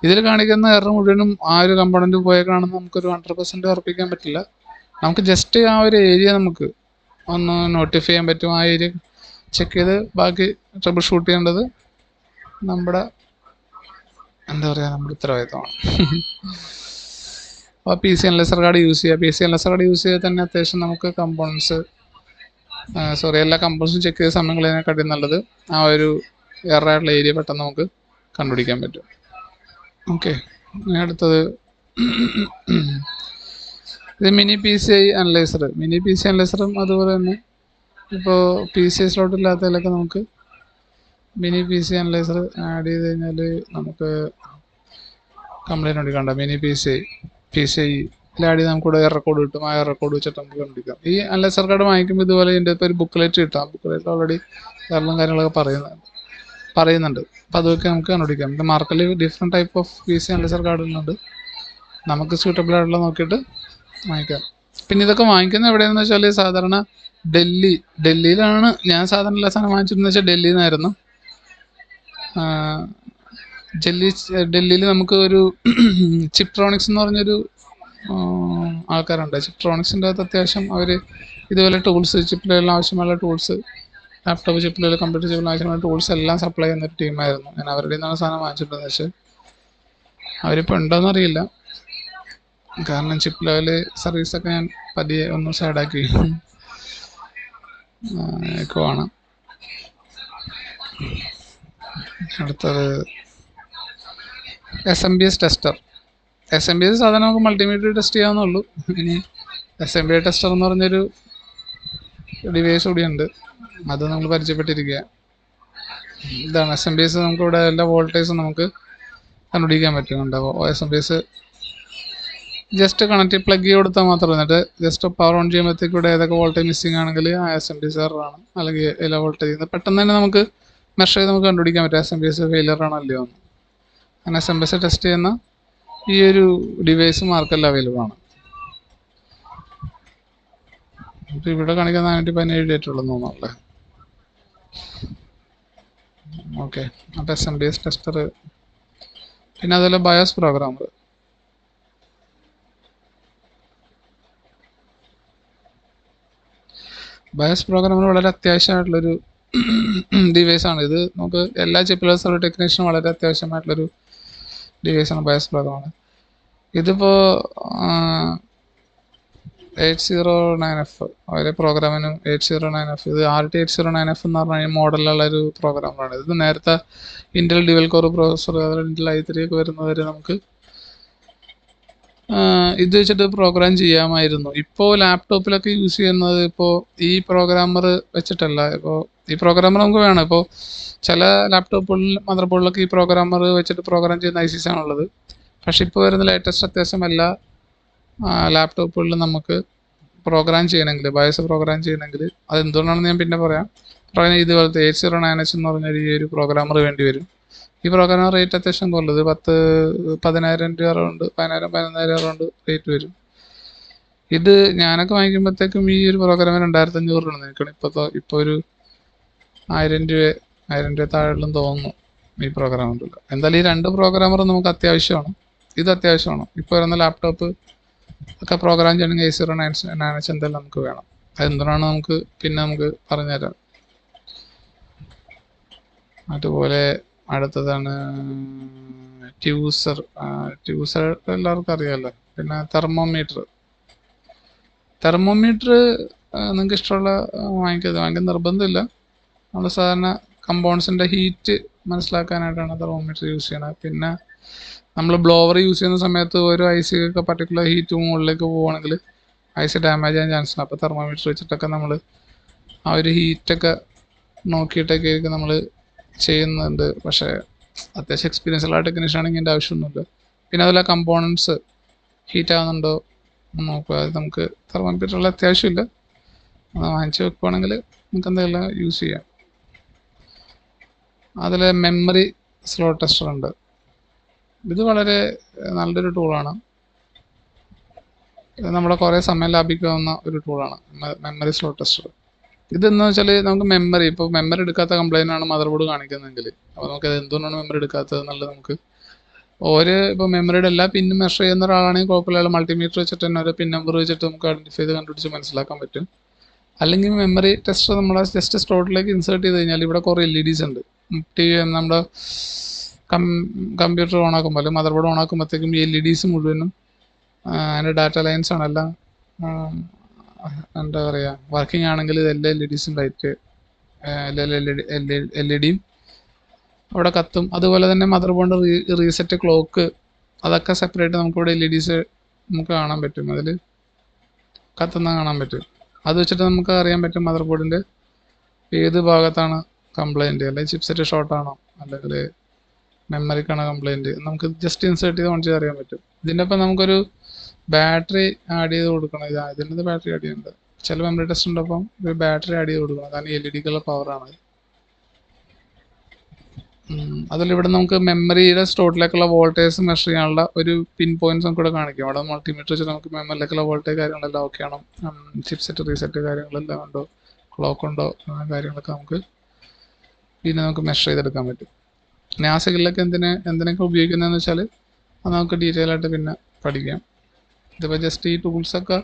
ഇതിൽ കാണിക്കുന്ന എറർ മുഴുവനും ആ ഒരു കമ്പോണൻറ്റ് പോയേക്കാണെന്ന് നമുക്കൊരു 100% ഉറപ്പിക്കാൻ പറ്റില്ല. നമുക്ക് ജസ്റ്റ് ആ ഒരു ഏരിയ നമുക്ക് ഒന്ന് നോട്ടിഫൈ ചെയ്യാൻ പറ്റും. ആ ഏരിയ ചെക്ക് ചെയ്ത് ബാക്കി ട്രബിൾ ഷൂട്ട് ചെയ്യേണ്ടത് നമ്മുടെ എന്താ പറയുക, നമ്മുടെ ഉത്തരവാദിത്തമാണ്. അപ്പോൾ P C analyser card use ചെയ്യുക. P C analyser card use ചെയ്താൽ തന്നെ അത്യാവശ്യം നമുക്ക് കമ്പോണൻസ് എല്ലാ കമ്പോണൻസും ചെക്ക് ചെയ്ത സമയം കളയുന്നതിനെക്കാട്ടി നല്ലത് ആ ഒരു എററായിട്ടുള്ള ഏരിയ പെട്ടെന്ന് നമുക്ക് കണ്ടുപിടിക്കാൻ പറ്റും. ഓക്കെ, ഇനി അടുത്തത് ഇത് mini P C I analyser. Mini P C അനലൈസറും അതുപോലെ തന്നെ ഇപ്പോൾ പി സി ഐ സ്ലോട്ട് ഇല്ലാത്തതിലൊക്കെ നമുക്ക് mini P C analyser add ചെയ്ത് കഴിഞ്ഞാൽ നമുക്ക് കംപ്ലൈൻറ്റ് കണ്ടുപിടിക്കണ്ട. Mini P C I add ചെയ്ത് നമുക്കിവിടെ റെക്കോർഡ് കിട്ടും. ആ റെക്കോർഡ് വെച്ചിട്ട് നമുക്ക് കണ്ടുപിടിക്കാം. ഈ അനലൈസർ കാർഡ് വാങ്ങിക്കുമ്പോൾ ഇതുപോലെ ഇതിൻ്റെ ഇപ്പോൾ ഒരു ബുക്ക്ലെറ്റ് കിട്ടും. ആ ബുക്ക്ലെറ്റ് ഓൾറെഡി കാരണം കാര്യങ്ങളൊക്കെ പറയുന്നുണ്ട്. അപ്പോൾ അതൊക്കെ നമുക്ക് കണ്ടുപിടിക്കാം. ഇത് മാർക്കറ്റിൽ different type of P C analyser കാർഡുകളുണ്ട്. നമുക്ക് സൂട്ടബിൾ ആയിട്ടുള്ള നോക്കിയിട്ട് വാങ്ങിക്കാം. പിന്നെ ഇതൊക്കെ വാങ്ങിക്കുന്നത് എവിടെയാണെന്ന് വെച്ചാൽ സാധാരണ ഡൽഹിയിലാണ് ഞാൻ സാധാരണ എല്ലാ സാധനം വാങ്ങിച്ചിരുന്നത് വെച്ചാൽ ഡൽഹിയിൽ നിന്നായിരുന്നു. ഡൽഹിയിൽ നമുക്ക് ഒരു ചിപ്ട്രോണിക്സ് എന്ന് പറഞ്ഞൊരു ആൾക്കാരുണ്ട്. ചിപ്ട്രോണിക്സിൻ്റെ അകത്ത് അത്യാവശ്യം അവർ ഇതുപോലെ ടൂൾസ്, ചിപ്പിലെല്ലാം ആവശ്യമുള്ള ടൂൾസ്, ലാപ്ടോപ്പ് ചിപ്പിൽ, കമ്പ്യൂട്ടർ ചിപ്പിൽ ആവശ്യമുള്ള ടൂൾസ് എല്ലാം സപ്ലൈ ചെയ്യുന്ന ഒരു ടീമായിരുന്നു. ഞാൻ അവരുടെ നിന്നാണ് സാധനം വാങ്ങിച്ചിട്ടുണ്ടെന്ന് വെച്ചാൽ അവരിപ്പോൾ ഉണ്ടോയെന്ന് അറിയില്ല. കാരണം ചിപ്പ് ലെവല് സർവീസൊക്കെ ഞാൻ പതിയെ ഒന്ന് സൈഡാക്കി ആണ്. അടുത്തത് SMBS ടെസ്റ്റർ. SMBS സാധാരണ നമുക്ക് മൾട്ടിമീഡിയ ടെസ്റ്റ് ചെയ്യാവുന്നുള്ളൂ. ഇനി SMBS ടെസ്റ്റർ എന്ന് പറഞ്ഞൊരു ഡിവൈസ് കൂടിയുണ്ട്, അത് നമ്മൾ പരിചയപ്പെട്ടിരിക്കുക. ഇതാണ് SMBS. നമുക്കിവിടെ എല്ലാ വോൾട്ടേജും നമുക്ക് കണ്ടുപിടിക്കാൻ പറ്റുന്നുണ്ടാവും. SMBS ജസ്റ്റ് കണക്റ്റ് പ്ലഗ് ചെയ്ത് കൊടുത്താൽ മാത്രം, എന്നിട്ട് ജസ്റ്റ് പവർ ഓൺ ചെയ്യുമ്പോഴത്തേക്ക് ഇവിടെ ഏതൊക്കെ വോൾട്ടേജ് മിസ്സിംഗ് ആണെങ്കിൽ ആ SMBS എററാണ്, അല്ലെങ്കിൽ എല്ലാ വോൾട്ടേജ് പെട്ടെന്ന് തന്നെ നമുക്ക് മെഷർ ചെയ്ത് നമുക്ക് കണ്ടുപിടിക്കാൻ പറ്റും SMBS ഫെയിലിയർ ആണോ അല്ലയോ എന്ന്. അങ്ങനെ SMBS ടെസ്റ്റ് ചെയ്യുന്ന ഈ ഒരു ഡിവൈസ് മാർക്കറ്റിൽ അവൈലബിൾ ആണ്. ഇപ്പോൾ ഇവിടെ കാണിക്കുന്ന 417 ഡേറ്റ് ഉള്ളതെന്ന് തോന്നുന്നല്ലേ. ഓക്കെ, അപ്പോൾ SMBS ടെസ്റ്റർ. പിന്നെ അതുപോലെ ബയോസ് പ്രോഗ്രാമർ. ബയോസ് പ്രോഗ്രാമർ വളരെ അത്യാവശ്യമായിട്ടുള്ളൊരു ഡിവൈസാണ്. ഇത് നമുക്ക് എല്ലാ ചിപ്പ് ടെക്നീഷ്യനും വളരെ അത്യാവശ്യമായിട്ടുള്ളൊരു ഡിവൈസാണ് ബയോസ് പ്രോഗ്രാമർ. ഇതിപ്പോൾ 809F അവരെ പ്രോഗ്രാമിനും 809F, ഇത് RT809F എന്ന് പറഞ്ഞ മോഡലുള്ളൊരു പ്രോഗ്രാമറാണ്. ഇത് നേരത്തെ ഇന്റൽ ഡ്യുവൽ കോർ പ്രോസസ്സർ, അതുപോലെ ഇന്റൽ i3 ഒക്കെ വരുന്നവരെ നമുക്ക് ഇത് വെച്ചിട്ട് പ്രോഗ്രാം ചെയ്യാമായിരുന്നു. ഇപ്പോൾ ലാപ്ടോപ്പിലൊക്കെ യൂസ് ചെയ്യുന്നത് ഇപ്പോൾ ഈ പ്രോഗ്രാമർ വെച്ചിട്ടല്ല. ഇപ്പോൾ ഈ പ്രോഗ്രാമർ നമുക്ക് വേണം. ഇപ്പോൾ ചില ലാപ്ടോപ്പുകളിൽ, മദർ ബോർഡിലൊക്കെ ഈ പ്രോഗ്രാമർ വെച്ചിട്ട് പ്രോഗ്രാം ചെയ്യുന്ന ICs ആണുള്ളത്. പക്ഷെ ഇപ്പോൾ വരുന്ന ലേറ്റസ്റ്റ് അത്യാവശ്യം എല്ലാ ലാപ്ടോപ്പുകളിലും നമുക്ക് പ്രോഗ്രാം ചെയ്യണമെങ്കിൽ, ബയോസ് പ്രോഗ്രാം ചെയ്യണമെങ്കിൽ, അത് എന്തുകൊണ്ടാണെന്ന് ഞാൻ പിന്നെ പറയാം. ഇതുപോലത്തെ 809H എന്ന് പറഞ്ഞ ഈ ഒരു പ്രോഗ്രാമർ വേണ്ടി വരും. ഈ പ്രോഗ്രാമർ റേറ്റ് അത്യാവശ്യം കുറഞ്ഞത് 10,000 രൂപ അറൗണ്ട്, 11,000 അറൗണ്ട് റേറ്റ് വരും. ഇത് ഞാനൊക്കെ വാങ്ങിക്കുമ്പോഴത്തേക്കും ഈ ഒരു പ്രോഗ്രാമിന് 2,500 രൂപ നിൽക്കണം. ഇപ്പോൾ ഒരു 1,000 രൂപ താഴെയുള്ളെന്ന് തോന്നുന്നു ഈ പ്രോഗ്രാമറിൽ. എന്തായാലും ഈ രണ്ട് പ്രോഗ്രാമറും നമുക്ക് അത്യാവശ്യമാണ്. ഇത് അത്യാവശ്യമാണ്. ഇപ്പോൾ വരുന്ന ലാപ്ടോപ്പ് ഒക്കെ പ്രോഗ്രാം ചെയ്യണമെങ്കിൽ 809H എന്തായാലും നമുക്ക് വേണം. അതെന്തുകൊണ്ടാണ് നമുക്ക് പറഞ്ഞുതരാം. അതുപോലെ അടുത്തതാണ് ട്യൂസർ. എല്ലാവർക്കും അറിയാമല്ലോ. പിന്നെ തെർമോമീറ്റർ നിങ്ങൾക്ക് ഇഷ്ടമുള്ള വാങ്ങിക്കാൻ നിർബന്ധമില്ല. നമ്മൾ സാധാരണ കമ്പൗണ്ട്സിൻ്റെ ഹീറ്റ് മനസ്സിലാക്കാനായിട്ടാണ് തെർമോമീറ്റർ യൂസ് ചെയ്യണത്. പിന്നെ നമ്മൾ ബ്ലോവർ യൂസ് ചെയ്യുന്ന സമയത്ത് ഓരോ IC-ക്കൊക്കെ പർട്ടിക്കുലർ ഹീറ്റ് മുകളിലേക്ക് പോവുകയാണെങ്കിൽ IC ഡാമേജ് ചെയ്യാൻ ചാൻസ് ഉണ്ട്. അപ്പോൾ തെർമോമീറ്റർ വെച്ചിട്ടൊക്കെ നമ്മൾ ആ ഒരു ഹീറ്റൊക്കെ നോക്കിയിട്ടൊക്കെ ആയിരിക്കും നമ്മൾ ചെയ്യുന്നുണ്ട്. പക്ഷേ അത്യാവശ്യം എക്സ്പീരിയൻസ് ഉള്ള ടെക്നീഷ്യൻ ആണെങ്കിൽ ഇതിൻ്റെ ആവശ്യമൊന്നുമില്ല. പിന്നെ അതുപോലെ കമ്പോണൻസ് ഹീറ്റ് ആകുന്നുണ്ടോ നോക്കുക. അത് നമുക്ക് തെർമോമീറ്ററുള്ള അത്യാവശ്യമില്ല. അത് വാങ്ങിച്ച് വെക്കുകയാണെങ്കിൽ നമുക്ക് എന്തെങ്കിലും യൂസ് ചെയ്യാം. അതിൽ മെമ്മറി സ്ലോട്ട് ടെസ്റ്റർ ഉണ്ട്. ഇത് വളരെ നല്ലൊരു ടൂളാണ്. ഇത് നമ്മുടെ കുറേ സമയം ലാഭിക്കാവുന്ന ഒരു ടൂളാണ് മെമ്മറി സ്ലോട്ട് ടെസ്റ്റർ. ഇതെന്ന് വെച്ചാൽ നമുക്ക് മെമ്മറി എടുക്കാത്ത കംപ്ലൈൻ്റ് ആണ് മദർ ബോർഡ് കാണിക്കുന്നതെങ്കിൽ, അപ്പോൾ നമുക്ക് എന്തുകൊണ്ടാണ് മെമ്മറി എടുക്കാത്തത് എന്നുള്ളത് നമുക്ക് ഇപ്പോൾ മെമ്മറിയുടെ എല്ലാ പിന്നും മെഷർ ചെയ്യുന്ന ഒരാളാണെങ്കിൽ കുഴപ്പമില്ല. മൾട്ടിമീറ്റർ വെച്ചിട്ട് തന്നെ ഒരു പിൻ നമ്പർ വെച്ചിട്ട് നമുക്ക് ഐഡൻറ്റിഫൈ ചെയ്ത് കണ്ടുപിടിച്ച് മനസ്സിലാക്കാൻ പറ്റും. അല്ലെങ്കിൽ മെമ്മറി ടെസ്റ്റർ നമ്മൾ ജസ്റ്റ് സ്ലോട്ടിലേക്ക് ഇൻസേർട്ട് ചെയ്ത് കഴിഞ്ഞാൽ ഇവിടെ കുറേ LEDs ഉണ്ട്. നമ്മുടെ കമ്പ്യൂട്ടർ ഓൺ ആക്കുമ്പോൾ അല്ലെങ്കിൽ മദർ ബോർഡ് ഓൺ ആക്കുമ്പോഴത്തേക്കും ഈ LEDs മുഴുവനും അതിൻ്റെ ഡാറ്റ ലൈൻസ് ആണ് എല്ലാം എന്താ പറയുക വർക്കിംഗ് ആണെങ്കിൽ എല്ലാ LEDസും ലൈറ്റ് LED അവിടെ കത്തും. അതുപോലെ തന്നെ മദർ ബോർഡ് റീസെറ്റ് ക്ലോക്ക് അതൊക്കെ സെപ്പറേറ്റ് നമുക്കിവിടെ LEDs നമുക്ക് കാണാൻ പറ്റും, അതിൽ കത്തുന്ന കാണാൻ പറ്റും. അത് വെച്ചിട്ട് നമുക്ക് അറിയാൻ പറ്റും മദർ ബോർഡിൻ്റെ ഏത് ഭാഗത്താണ് കംപ്ലൈൻറ്റ്, അല്ലെങ്കിൽ ചിപ്സെറ്റ് ഷോർട്ടാണോ അല്ലെങ്കിൽ മെമ്മറിക്കാണ് കംപ്ലൈൻറ്റ്, നമുക്ക് ജസ്റ്റ് ഇൻസേർട്ട് ചെയ്ത് ഓൺ ചെയ്ത് അറിയാൻ പറ്റും. ഇതിൻ്റെ ഒപ്പം നമുക്കൊരു ബാറ്ററി ആഡ് ചെയ്ത് കൊടുക്കണം. ഇതിൻ്റെ ബാറ്ററി ആഡ് ചെയ്യുന്നുണ്ട്, ചില മെമ്മറി ടെസ്റ്റിൻ്റെ ഒപ്പം ഒരു ബാറ്ററി ആഡ് ചെയ്ത് കൊടുക്കണം, കാരണം LED-ക്കുള്ള പവറാണ്. അതുപോലെ ഇവിടെ നമുക്ക് മെമ്മറിയുടെ സ്ലോട്ടിലേക്കുള്ള വോൾട്ടേജ് മെഷർ ചെയ്യാനുള്ള ഒരു പിൻ പോയിന്റ്സ് നമുക്ക് ഇവിടെ കാണിക്കും. അവിടെ മൾട്ടിമീറ്റർ വെച്ചിട്ട് നമുക്ക് മെമ്മറിയിലേക്കുള്ള വോൾട്ടേജ് കാര്യങ്ങളെല്ലാം ഓക്കെ ആണോ, ചിപ്സെറ്റ് റീസെറ്റ് കാര്യങ്ങളെല്ലാം ഉണ്ടോ, ക്ലോക്ക് ഉണ്ടോ, കാര്യങ്ങളൊക്കെ നമുക്ക് പിന്നെ നമുക്ക് മെഷർ ചെയ്തെടുക്കാൻ പറ്റും. പിന്നെ ആ സിഗ്നലൊക്കെ എന്തിനൊക്കെ ഉപയോഗിക്കുന്നതെന്ന് വെച്ചാൽ അത് നമുക്ക് ഡീറ്റെയിൽ ആയിട്ട് പിന്നെ പഠിക്കാം. ഇതിപ്പോൾ ജസ്റ്റ് ഈ ടൂൾസൊക്കെ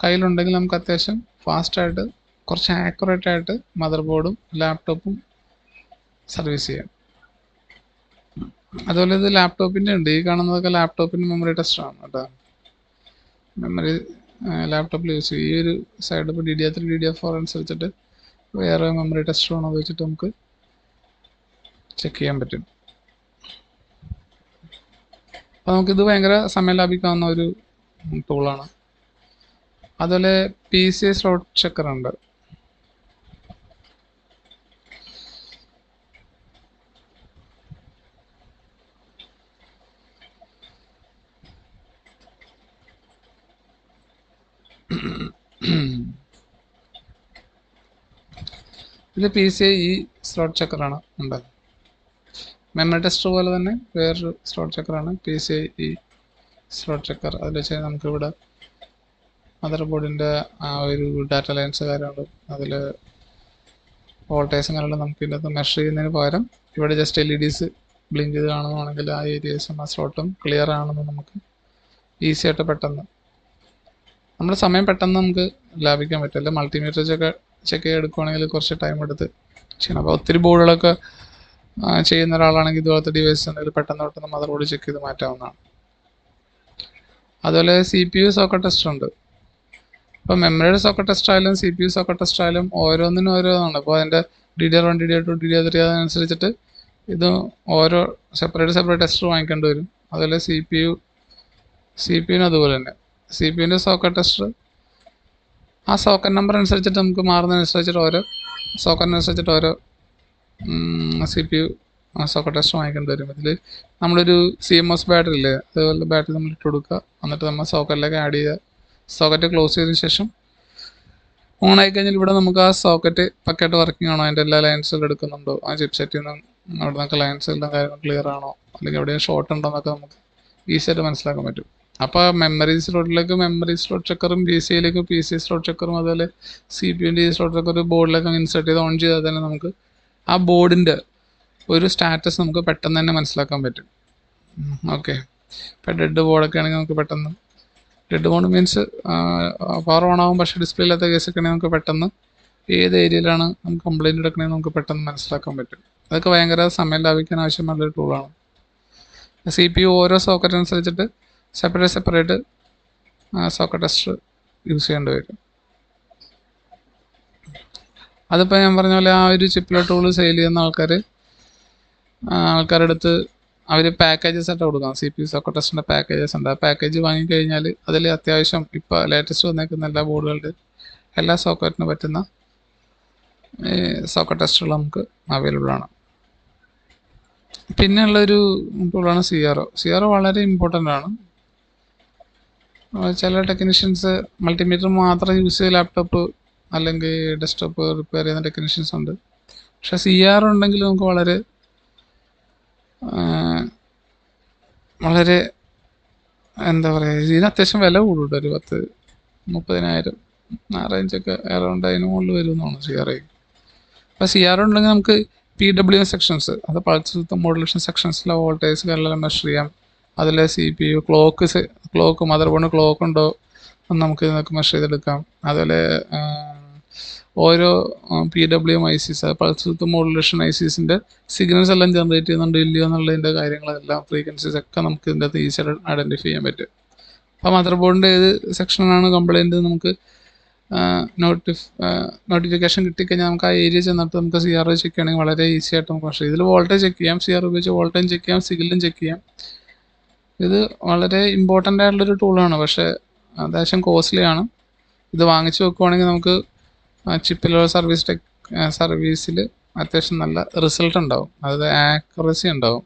കയ്യിലുണ്ടെങ്കിൽ നമുക്ക് അത്യാവശ്യം ഫാസ്റ്റായിട്ട് കുറച്ച് ആക്യുറേറ്റ് ആയിട്ട് മദർ ബോർഡും ലാപ്ടോപ്പും സർവീസ് ചെയ്യാം. അതുപോലെ ഇത് ലാപ്ടോപ്പിൻ്റെ ഉണ്ട്, ഈ കാണുന്നതൊക്കെ ലാപ്ടോപ്പിൻ്റെ മെമ്മറി ടെസ്റ്ററാണ് കേട്ടോ. മെമ്മറി ലാപ്ടോപ്പിൽ യൂസ് ചെയ്യും. ഈ ഒരു സൈഡ് ഇപ്പോൾ DDR3 DDR4 അനുസരിച്ചിട്ട് വേറെ മെമ്മറി ടെസ്റ്റർ ആണോ അത് വെച്ചിട്ട് നമുക്ക് ചെക്ക് ചെയ്യാൻ പറ്റും. അപ്പോൾ നമുക്കിത് ഭയങ്കര സമയം ലാഭിക്കാവുന്ന ഒരു ടൂളാണ്. അതുപോലെ PCI സ്ലോട്ട് ചെക്കർ ഉണ്ട്. ഇത് PCI സ്ലോട്ട് ചെക്കറാണ് ഉണ്ടാകും. മെമ്മറി ടെസ്റ്റർ പോലെ തന്നെ വേറൊരു സ്ലോട്ട് ചെക്കറാണ് PCI സ്ലോട്ട് ചെക്കർ. അതിൽ വെച്ചാൽ നമുക്കിവിടെ മദർ ബോർഡിൻ്റെ ആ ഒരു ഡാറ്റ ലൈൻസ് കാര്യമുണ്ട്, അതിൽ വോൾട്ടേജും കാര്യങ്ങളും നമുക്ക് ഇതിനകത്ത് മെഷർ ചെയ്യുന്നതിന് പകരം ഇവിടെ ജസ്റ്റ് LEDs ബ്ലിങ്ക് ചെയ്ത് കാണുകയാണെങ്കിൽ ആ ഏരിയസും ആ സ്ലോട്ടും ക്ലിയർ ആണെന്ന് നമുക്ക് ഈസി ആയിട്ട് പെട്ടെന്ന് നമ്മുടെ സമയം പെട്ടെന്ന് നമുക്ക് ലാഭിക്കാൻ പറ്റില്ല. മൾട്ടിമീറ്റർ ചെക്ക് എടുക്കുകയാണെങ്കിൽ കുറച്ച് ടൈം എടുത്ത് ചെയ്യണം. അപ്പോൾ ഒത്തിരി ബോർഡുകളൊക്കെ ചെയ്യുന്ന ഒരാളാണെങ്കിൽ ഇതുപോലത്തെ ഡിവൈസ് ഉണ്ടെങ്കിൽ പെട്ടെന്ന് മദർ ബോർഡ് ചെക്ക് ചെയ്ത് മാറ്റാവുന്നതാണ്. അതുപോലെ CPU സോക്കറ്റ് ടെസ്റ്റർ ഉണ്ട്. ഇപ്പോൾ മെമ്മറിയുടെ സോക്കറ്റ് ടെസ്റ്റ് ആയാലും CPU സോക്കറ്റ് ടെസ്റ്റ് ആയാലും ഓരോന്നിനും ഓരോന്നാണ്. അപ്പോൾ അതിൻ്റെ DDR1 DDR2 DDR3 അതനുസരിച്ചിട്ട് ഇത് ഓരോ സെപ്പറേറ്റ് ടെസ്റ്റർ വാങ്ങിക്കേണ്ടി വരും. അതുപോലെ CPU അതുപോലെ തന്നെ CPU-ൻ്റെ സോക്കറ്റ് ടെസ്റ്റർ ആ സോക്കറ്റ് നമ്പർ അനുസരിച്ചിട്ട് നമുക്ക് മാറുന്നതനുസരിച്ചിട്ട് ഓരോ സോക്കറ്റിനനുസരിച്ചിട്ട് ഓരോ CPU സോക്കറ്റ് ടെസ്റ്റർ വാങ്ങിക്കേണ്ടി വരും. ഇതിൽ നമ്മളൊരു CMOS ബാറ്ററി ഇല്ലേ, അതുപോലെ ബാറ്ററി നമ്മൾ ഇട്ട് കൊടുക്കുക, എന്നിട്ട് നമ്മൾ സോക്കറ്റിലേക്ക് ആഡ് ചെയ്യുക. സോക്കറ്റ് ക്ലോസ് ചെയ്തതിന് ശേഷം ഓൺ ആയിക്കഴിഞ്ഞാൽ ഇവിടെ നമുക്ക് ആ സോക്കറ്റ് പക്കയായിട്ട് വർക്കിംഗ് ആണോ, അതിൻ്റെ എല്ലാ ലൈൻസുകളും എടുക്കുന്നുണ്ടോ, ആ ചിപ്സെറ്റിൽ നിന്ന് അവിടെ നിന്നൊക്കെ ലൈൻസ് എല്ലാം കാര്യങ്ങൾ ക്ലിയർ ആണോ, അല്ലെങ്കിൽ എവിടെയും ഷോർട്ട് ഉണ്ടോ എന്നൊക്കെ നമുക്ക് ഈസി ആയിട്ട് മനസ്സിലാക്കാൻ പറ്റും. അപ്പോൾ മെമ്മറി സ്ലോട്ടിലേക്ക് മെമ്മറി സ്ലോട്ട് ചെക്കറും PCIയിലേക്ക് PCI സ്ലോട്ട് ചെക്കറും അതുപോലെ CPU-ൻ്റെ സ്ലോട്ട് ചെക്കർ ബോർഡിലേക്ക് ഇൻസേർട്ട് ചെയ്ത് ഓൺ ചെയ്താൽ തന്നെ നമുക്ക് ആ ബോർഡിൻ്റെ ഒരു സ്റ്റാറ്റസ് നമുക്ക് പെട്ടെന്ന് തന്നെ മനസ്സിലാക്കാൻ പറ്റും. ഓക്കെ, ഇപ്പോൾ ഡെഡ് ബോർഡൊക്കെ ആണെങ്കിൽ നമുക്ക് പെട്ടെന്ന് dead board means power on ആകും പക്ഷേ ഡിസ്പ്ലേ ഇല്ലാത്ത കേസൊക്കെ ആണെങ്കിൽ നമുക്ക് പെട്ടെന്ന് ഏത് ഏരിയയിലാണ് നമുക്ക് കംപ്ലൈൻറ്റ് എടുക്കണമെന്ന് നമുക്ക് പെട്ടെന്ന് മനസ്സിലാക്കാൻ പറ്റും. അതൊക്കെ ഭയങ്കര സമയം ലാഭിക്കാൻ ആവശ്യമുള്ളൊരു ടൂളാണ്. CPU ഓരോ സോക്കറ്റ് അനുസരിച്ചിട്ട് സെപ്പറേറ്റ് സോക്കറ്റ് ടെസ്റ്റർ യൂസ് ചെയ്യേണ്ടി വരും. അതിപ്പോൾ ഞാൻ പറഞ്ഞ പോലെ ആ ഒരു ചിപ്പ്ലെറ്റ് ടൂൾ സെയിൽ ചെയ്യുന്ന ആൾക്കാരുടെ അടുത്ത് അവർ പാക്കേജസ് ആയിട്ട് കൊടുക്കാം. CPU സോക്കറ്റ് ടെസ്റ്റിൻ്റെ പാക്കേജസ് ഉണ്ട്. ആ പാക്കേജ് വാങ്ങിക്കഴിഞ്ഞാൽ അതിൽ അത്യാവശ്യം ഇപ്പോൾ ലേറ്റസ്റ്റ് വന്നേക്കുന്ന എല്ലാ ബോർഡുകളുടെ എല്ലാ സോക്കറ്റിന് പറ്റുന്ന സോക്കറ്റ് ടെസ്റ്റുകൾ നമുക്ക് അവൈലബിൾ ആണ്. പിന്നെയുള്ളൊരു ടൂളാണ് CRO വളരെ ഇമ്പോർട്ടൻ്റ് ആണ്. ചില ടെക്നീഷ്യൻസ് മൾട്ടിമീറ്റർ മാത്രം യൂസ് ചെയ്ത് ലാപ്ടോപ്പ് അല്ലെങ്കിൽ ഡെസ്ക്ടോപ്പ് റിപ്പയർ ചെയ്യുന്ന ടെക്നീഷ്യൻസ് ഉണ്ട്. പക്ഷെ CR ഉണ്ടെങ്കിൽ നമുക്ക് വളരെ എന്താ പറയുക, ഇതിന് അത്യാവശ്യം വില കൂടും. ഒരു 10-30,000 ആ റേഞ്ചൊക്കെ അറൗണ്ട് അതിന് മുകളിൽ വരുമെന്നാണ് CRI. അപ്പോൾ CR ഉണ്ടെങ്കിൽ നമുക്ക് PWM സെക്ഷൻസ്, അത് പൾസ് വിത്ത് മോഡുലേഷൻ സെക്ഷൻസിലെ വോൾട്ടേജ് കാര്യമെല്ലാം മെഷർ ചെയ്യാം. അതിൽ CPU ക്ലോക്ക് മദർ ബോർഡിന് ക്ലോക്ക് ഉണ്ടോ എന്ന് നമുക്ക് മെഷർ ചെയ്തെടുക്കാം. അതുപോലെ ഓരോ PWM ICs, പൾസ് വിത്ത് മോഡുലേഷൻ ICസിൻ്റെ സിഗ്നൽസ് എല്ലാം ജനറേറ്റ് ചെയ്യുന്നുണ്ട് ഇല്ലയോ എന്നുള്ളതിൻ്റെ കാര്യങ്ങളെല്ലാം, ഫ്രീക്വൻസീസ് ഒക്കെ നമുക്ക് ഇതിൻ്റെ അകത്ത് ഈസിയായിട്ട് ഐഡൻറ്റിഫൈ ചെയ്യാൻ പറ്റും. അപ്പോൾ മദർ ബോർഡിൻ്റെ ഏത് സെക്ഷനാണ് കംപ്ലൈൻറ്റ് നമുക്ക് നോട്ടിഫിക്കേഷൻ കിട്ടിക്കഴിഞ്ഞാൽ നമുക്ക് ആ ഏരിയ ചെന്നിട്ട് നമുക്ക് CRO ചെക്ക് ചെയ്യണമെങ്കിൽ വളരെ ഈസി ആയിട്ട് നമുക്ക് പക്ഷേ ഇതിൽ വോൾട്ടേജ് ചെക്ക് ചെയ്യാം, CRO ഉപയോഗിച്ച് വോൾട്ടേജ് ചെക്ക് ചെയ്യാം, സിഗ്നലും ചെക്ക് ചെയ്യാം. ഇത് വളരെ ഇമ്പോർട്ടൻ്റ് ആയിട്ടുള്ളൊരു ടൂളാണ്, പക്ഷേ അത്യാവശ്യം കോസ്റ്റ്ലി ആണ്. ഇത് വാങ്ങിച്ച് വെക്കുവാണെങ്കിൽ നമുക്ക് ചിപ്പിലുള്ള സർവീസിൽ അത്യാവശ്യം നല്ല റിസൾട്ട് ഉണ്ടാവും, അതായത് ആക്യുറസി ഉണ്ടാവും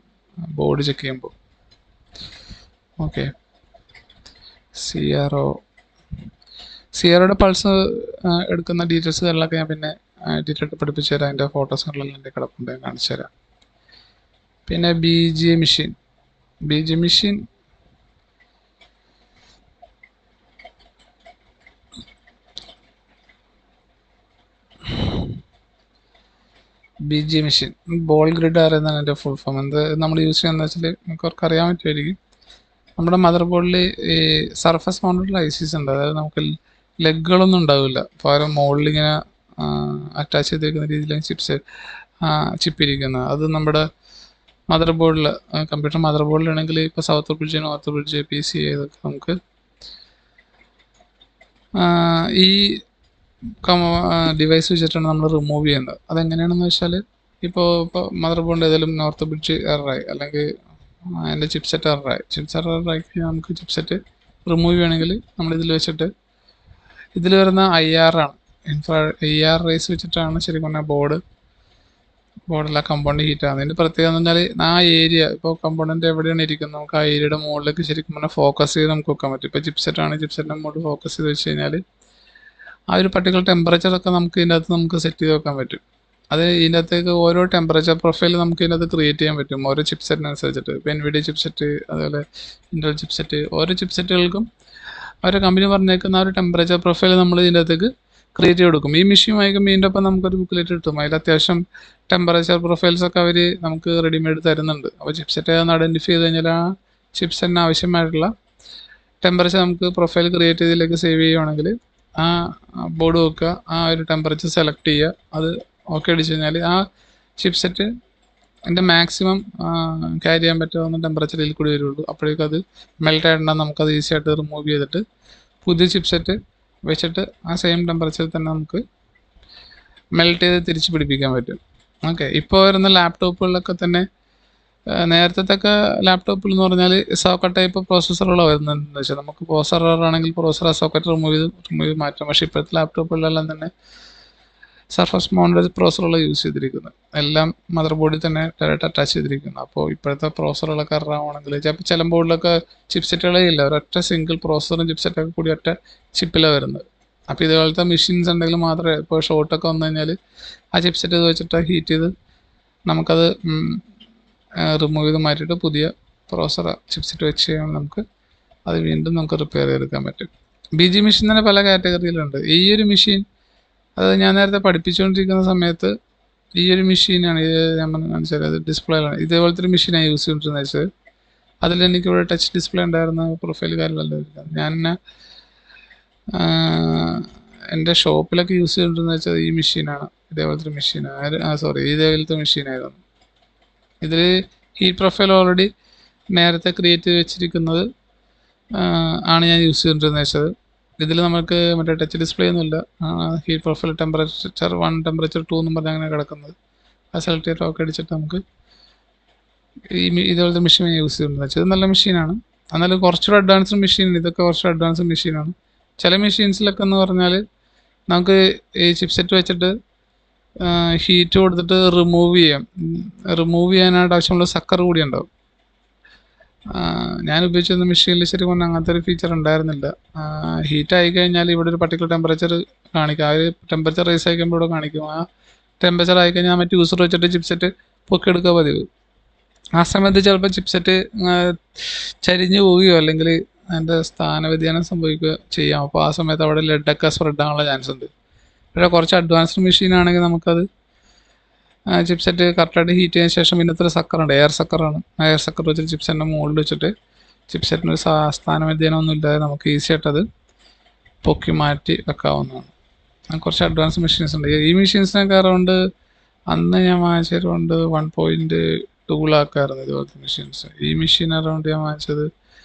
ബോർഡ് ചെക്ക് ചെയ്യുമ്പോൾ. ഓക്കെ, CROയുടെ പൾസ് എടുക്കുന്ന ഡീറ്റെയിൽസ് എല്ലാം ഞാൻ പിന്നെ ഡീറ്റെയിൽ പഠിപ്പിച്ചു തരാം. അതിൻ്റെ ഫോട്ടോസുകളെല്ലാം എൻ്റെ കിടപ്പുണ്ട്, ഞാൻ കാണിച്ചു തരാം. പിന്നെ BGA മെഷീൻ ബോൾ ഗ്രിഡ് അറിയുന്നതാണ് എൻ്റെ ഫുൾ ഫോം. എന്ത് നമ്മൾ യൂസ് ചെയ്യുന്നത് വെച്ചാൽ നമുക്ക് അവർക്ക് അറിയാൻ പറ്റുമായിരിക്കും. നമ്മുടെ മദർ ബോർഡിൽ ഈ സർഫസ് മൗണ്ടഡ് ICs ഉണ്ട്, അതായത് നമുക്ക് ലെഗുകളൊന്നും ഉണ്ടാവില്ല, പകരം മുകളിൽ ഇങ്ങനെ അറ്റാച്ച് ചെയ്തിരിക്കുന്ന രീതിയിലാണ് ചിപ്പ് ഇരിക്കുന്നത്. അത് നമ്മുടെ മദർ ബോർഡിൽ, കമ്പ്യൂട്ടർ മദർ ബോർഡിലാണെങ്കിൽ ഇപ്പോൾ south bridge, north bridge, PCA ഇതൊക്കെ നമുക്ക് ഈ ഡിവൈസ് വെച്ചിട്ടാണ് നമ്മൾ റിമൂവ് ചെയ്യുന്നത്. അതെങ്ങനെയാണെന്ന് വെച്ചാൽ ഇപ്പോൾ മദർ ബോർഡിൻ്റെ ഏതെങ്കിലും നോർത്ത് ബ്രിഡ്ജ് എററായി, അല്ലെങ്കിൽ അതിൻ്റെ ചിപ്സെറ്റ് എററായി നമുക്ക് ചിപ്സെറ്റ് റിമൂവ് ചെയ്യണമെങ്കിൽ നമ്മളിതിൽ വെച്ചിട്ട്, ഇതിൽ വരുന്ന IR ആണ്, IR റേസ് വെച്ചിട്ടാണ് ശരിക്കും പറഞ്ഞാൽ ബോർഡിലെ കമ്പോണൻറ്റ് ഹീറ്റ് ആകുന്നത്. ഇതിൻ്റെ പ്രത്യേകത എന്ന് പറഞ്ഞാൽ ആ ഏരിയ, ഇപ്പോൾ കമ്പോണൻറ്റ് എവിടെയാണ് ഇരിക്കുന്നത് നമുക്ക് ആ ഏരിയയുടെ മുകളിലേക്ക് ശരിക്കും പറഞ്ഞാൽ ഫോക്കസ് ചെയ്ത് നമുക്ക് വെക്കാൻ പറ്റും. ഇപ്പോൾ ചിപ്സെറ്റ് ആണ്, ചിപ്സെറ്റിൻ്റെ മുകളിൽ ഫോക്കസ് ചെയ്ത് വെച്ച് കഴിഞ്ഞാൽ ആ ഒരു പർട്ടിക്കുലർ ടെമ്പറേച്ചറൊക്കെ നമുക്ക് ഇതിൻ്റെ അകത്ത് നമുക്ക് സെറ്റ് ചെയ്ത് വെക്കാൻ പറ്റും. അത് ഇതിൻ്റെ അകത്തേക്ക് ഓരോ ടെമ്പറേച്ചർ പ്രൊഫൈൽ നമുക്ക് ഇതിനകത്ത് ക്രിയേറ്റ് ചെയ്യാൻ പറ്റും ഓരോ ചിപ്സെറ്റിനനുസരിച്ചിട്ട്. ഇപ്പോൾ NVIDIA ചിപ്സെറ്റ്, അതുപോലെ Intel ചിപ്സെറ്റ്, ഓരോ ചിപ്സെറ്റുകൾക്കും അവരുടെ കമ്പനി പറഞ്ഞേക്കുന്ന ആ ഒരു ടെമ്പറേച്ചർ പ്രൊഫൈൽ നമ്മൾ ഇതിൻ്റെ അകത്തേക്ക് ക്രിയേറ്റ് ചെയ്ത് കൊടുക്കും. ഈ മെഷീൻ വാങ്ങിക്കുമ്പോൾ ഇതിൻ്റെ ഒപ്പം നമുക്കൊരു ബുക്ക്ലെറ്റ് കിട്ടും, അതിൽ അത്യാവശ്യം ടെമ്പറേച്ചർ പ്രൊഫൈൽസ് ഒക്കെ അവർ നമുക്ക് റെഡിമെയ്ഡ് തരുന്നുണ്ട്. അപ്പോൾ ചിപ്സെറ്റ് ഏതെന്ന് ഐഡൻറ്റിഫൈ ചെയ്ത് കഴിഞ്ഞാൽ ആ ചിപ്സെറ്റിന് ആവശ്യമായിട്ടുള്ള ടെമ്പറേച്ചർ നമുക്ക് പ്രൊഫൈൽ ക്രിയേറ്റ് ചെയ്തതിലേക്ക് സേവ് ചെയ്യുകയാണെങ്കിൽ ആ ബോർഡ് വെക്കുക, ആ ഒരു ടെമ്പറേച്ചർ സെലക്ട് ചെയ്യുക, അത് ഓക്കെ അടിച്ചു കഴിഞ്ഞാൽ ആ ചിപ്സെറ്റ് എൻ്റെ മാക്സിമം ക്യാരി ചെയ്യാൻ പറ്റാവുന്ന ടെമ്പറേച്ചറിൽ കൂടി വരുള്ളൂ. അപ്പോഴേക്കും അത് മെൽറ്റ് ആയിട്ടുണ്ടെങ്കിൽ നമുക്കത് ഈസി ആയിട്ട് റിമൂവ് ചെയ്തിട്ട് പുതിയ ചിപ്സെറ്റ് വെച്ചിട്ട് ആ സെയിം ടെമ്പറേച്ചറിൽ തന്നെ നമുക്ക് മെൽറ്റ് ചെയ്ത് തിരിച്ച് പിടിപ്പിക്കാൻ പറ്റും. ഓക്കെ, ഇപ്പോൾ വരുന്ന ലാപ്ടോപ്പുകളിലൊക്കെ തന്നെ നേരത്തെ ലാപ്ടോപ്പിൽ എന്ന് പറഞ്ഞാൽ സോക്കറ്റ് ടൈപ്പ് പ്രോസസ്സറുകളാണ് വരുന്നതെന്ന് വെച്ചാൽ നമുക്ക് പ്രോസസ്സർ ആണെങ്കിൽ പ്രോസസ്സർ സോക്കറ്റ് റിമൂവ് ചെയ്ത് മാറ്റാം. പക്ഷേ ഇപ്പോഴത്തെ ലാപ്ടോപ്പുകളിലെല്ലാം തന്നെ സർഫസ് മൗണ്ടഡ് പ്രോസസ്സറുകൾ യൂസ് ചെയ്തിരിക്കുന്നത്, എല്ലാം മദർ ബോർഡിൽ തന്നെ ഡയറക്റ്റ് അറ്റാച്ച് ചെയ്തിരിക്കുന്നത്. അപ്പോൾ ഇപ്പോഴത്തെ പ്രോസസ്സറുകളൊക്കെ എററാവണമെങ്കിൽ ചിലപ്പോൾ ചില ബോർഡിലൊക്കെ ചിപ്സെറ്റുകളേ ഇല്ല, ഒരൊറ്റ സിംഗിൾ പ്രോസസ്സറും ചിപ്സെറ്റൊക്കെ കൂടി ഒറ്റ ചിപ്പിലാണ് വരുന്നത്. അപ്പോൾ ഇതുപോലത്തെ മെഷീൻസ് ഉണ്ടെങ്കിൽ മാത്രമേ, ഇപ്പോൾ ഷോർട്ടൊക്കെ വന്നു കഴിഞ്ഞാൽ ആ ചിപ്സെറ്റ് ഇത് വെച്ചിട്ട് ഹീറ്റ് ചെയ്ത് നമുക്കത് റിമൂവ് ചെയ്ത് മാറ്റിയിട്ട് പുതിയ പ്രോസസ്സർ ചിപ്സെറ്റ് വെച്ച് കഴിയുമ്പോൾ നമുക്ക് അത് വീണ്ടും നമുക്ക് റിപ്പയർ ചെയ്തെടുക്കാൻ പറ്റും. BG മെഷീൻ തന്നെ പല കാറ്റഗറിയിലുണ്ട്. ഈ ഒരു മെഷീൻ അത് ഞാൻ നേരത്തെ പഠിപ്പിച്ചുകൊണ്ടിരിക്കുന്ന സമയത്ത് ഈ ഒരു മെഷീനാണ്, ഇത് ഞാൻ കാണിച്ചത്, അത് ഡിസ്പ്ലേയിലാണ്. ഇതേപോലത്തെ ഒരു മെഷീനാണ് യൂസ് ചെയ്തിട്ടുണ്ടെന്ന് വെച്ചാൽ അതിൽ എനിക്കിവിടെ ടച്ച് ഡിസ്പ്ലേ ഉണ്ടായിരുന്ന പ്രൊഫൈൽ കാര്യങ്ങളെല്ലാം ഞാൻ എൻ്റെ ഷോപ്പിലൊക്കെ യൂസ് ചെയ്തിട്ടുണ്ടെന്ന് വെച്ചാൽ ഈ മെഷീനാണ്, ഇതേപോലത്തെ ഒരു മെഷീനാണ്, ഇതേപോലത്തെ മെഷീനായിരുന്നു. ഇതിൽ ഹീറ്റ് പ്രൊഫൈൽ ഓൾറെഡി നേരത്തെ ക്രിയേറ്റ് ചെയ്ത് വെച്ചിരിക്കുന്നത് ആണ് ഞാൻ യൂസ് ചെയ്തിട്ടുണ്ടെന്ന് വെച്ചത്. ഇതിൽ നമുക്ക് മറ്റേ ടച്ച് ഡിസ്പ്ലേ ഒന്നുമില്ല, ഹീറ്റ് പ്രൊഫൈൽ ടെമ്പറേച്ചർ 1, ടെമ്പറേച്ചർ 2 എന്നും പറഞ്ഞാൽ അങ്ങനെ കിടക്കുന്നത്. ആ സെലക്ട് ചെയ്ത് ഓക്കെ അടിച്ചിട്ട് നമുക്ക് ഇതുപോലത്തെ മെഷീൻ യൂസ് ചെയ്തിട്ടുണ്ടെന്ന് വെച്ചാൽ ഇത് നല്ല മെഷീനാണ്. എന്നാലും കുറച്ചുകൂടെ അഡ്വാൻസ്ഡ് മെഷീനാണ്, ഇതൊക്കെ കുറച്ച് അഡ്വാൻസ്ഡ് മെഷീനാണ്. ചില മെഷീൻസിലൊക്കെ എന്ന് പറഞ്ഞാൽ നമുക്ക് ഈ ചിപ്സെറ്റ് വെച്ചിട്ട് ഹീറ്റ് കൊടുത്തിട്ട് റിമൂവ് ചെയ്യാനായിട്ട് ആവശ്യമുള്ള സക്കർ കൂടി ഉണ്ടാവും. ഞാൻ ഉപയോഗിച്ചിരുന്ന മെഷീനിൽ ശരിക്കും പറഞ്ഞാൽ അങ്ങനത്തെ ഒരു ഫീച്ചർ ഉണ്ടായിരുന്നില്ല. ഹീറ്റ് ആയി കഴിഞ്ഞാൽ ഇവിടെ ഒരു പർട്ടിക്കുലർ ടെമ്പറേച്ചർ കാണിക്കും, ആ ഒരു ടെമ്പറേച്ചർ റൈസ് ആയിക്കുമ്പോൾ ഇവിടെ കാണിക്കും. ആ ടെമ്പറേച്ചർ ആയിക്കഴിഞ്ഞാൽ മറ്റു യൂസർ വെച്ചിട്ട് ചിപ്സെറ്റ് പൊക്കിയെടുക്കുക പതിവ്. ആ സമയത്ത് ചിലപ്പോൾ ചിപ്സെറ്റ് ചരിഞ്ഞു പോവുകയോ അല്ലെങ്കിൽ അതിൻ്റെ സ്ഥാനവ്യതിയാനം സംഭവിക്കുകയോ ചെയ്യാം. അപ്പോൾ ആ സമയത്ത് അവിടെ ലെഡൊക്കെ സ്പ്രെഡ് ആകാനുള്ള ചാൻസ് ഉണ്ട്. പക്ഷേ കുറച്ച് അഡ്വാൻസ്ഡ് മെഷീൻ ആണെങ്കിൽ നമുക്കത് ചിപ്സെറ്റ് കറക്റ്റായിട്ട് ഹീറ്റ് ചെയ്തതിന് ശേഷം ഇന്നത്തെ സക്കറുണ്ട്, എയർ സക്കറാണ്. ആ എയർ സക്കർ വെച്ചിട്ട് ചിപ്സെറ്റിൻ്റെ മുകളിൽ വെച്ചിട്ട് ചിപ്സെറ്റിനൊരു സ്ഥാനവ്യതിയാനം ഒന്നും ഇല്ലാതെ നമുക്ക് ഈസി ആയിട്ടത് പൊക്കി മാറ്റി വെക്കാവുന്നതാണ്. കുറച്ച് അഡ്വാൻസ് മെഷീൻസ് ഉണ്ട്. ഈ മെഷീൻസിനൊക്കെ അറൗണ്ട് അന്ന് ഞാൻ വാങ്ങിച്ച അറൗണ്ട് 1.2 ലാക്കായിരുന്നു ഇതുപോലത്തെ മെഷീൻസ്. ഈ മെഷീൻ അറൗണ്ട് ഞാൻ വാങ്ങിച്ചത്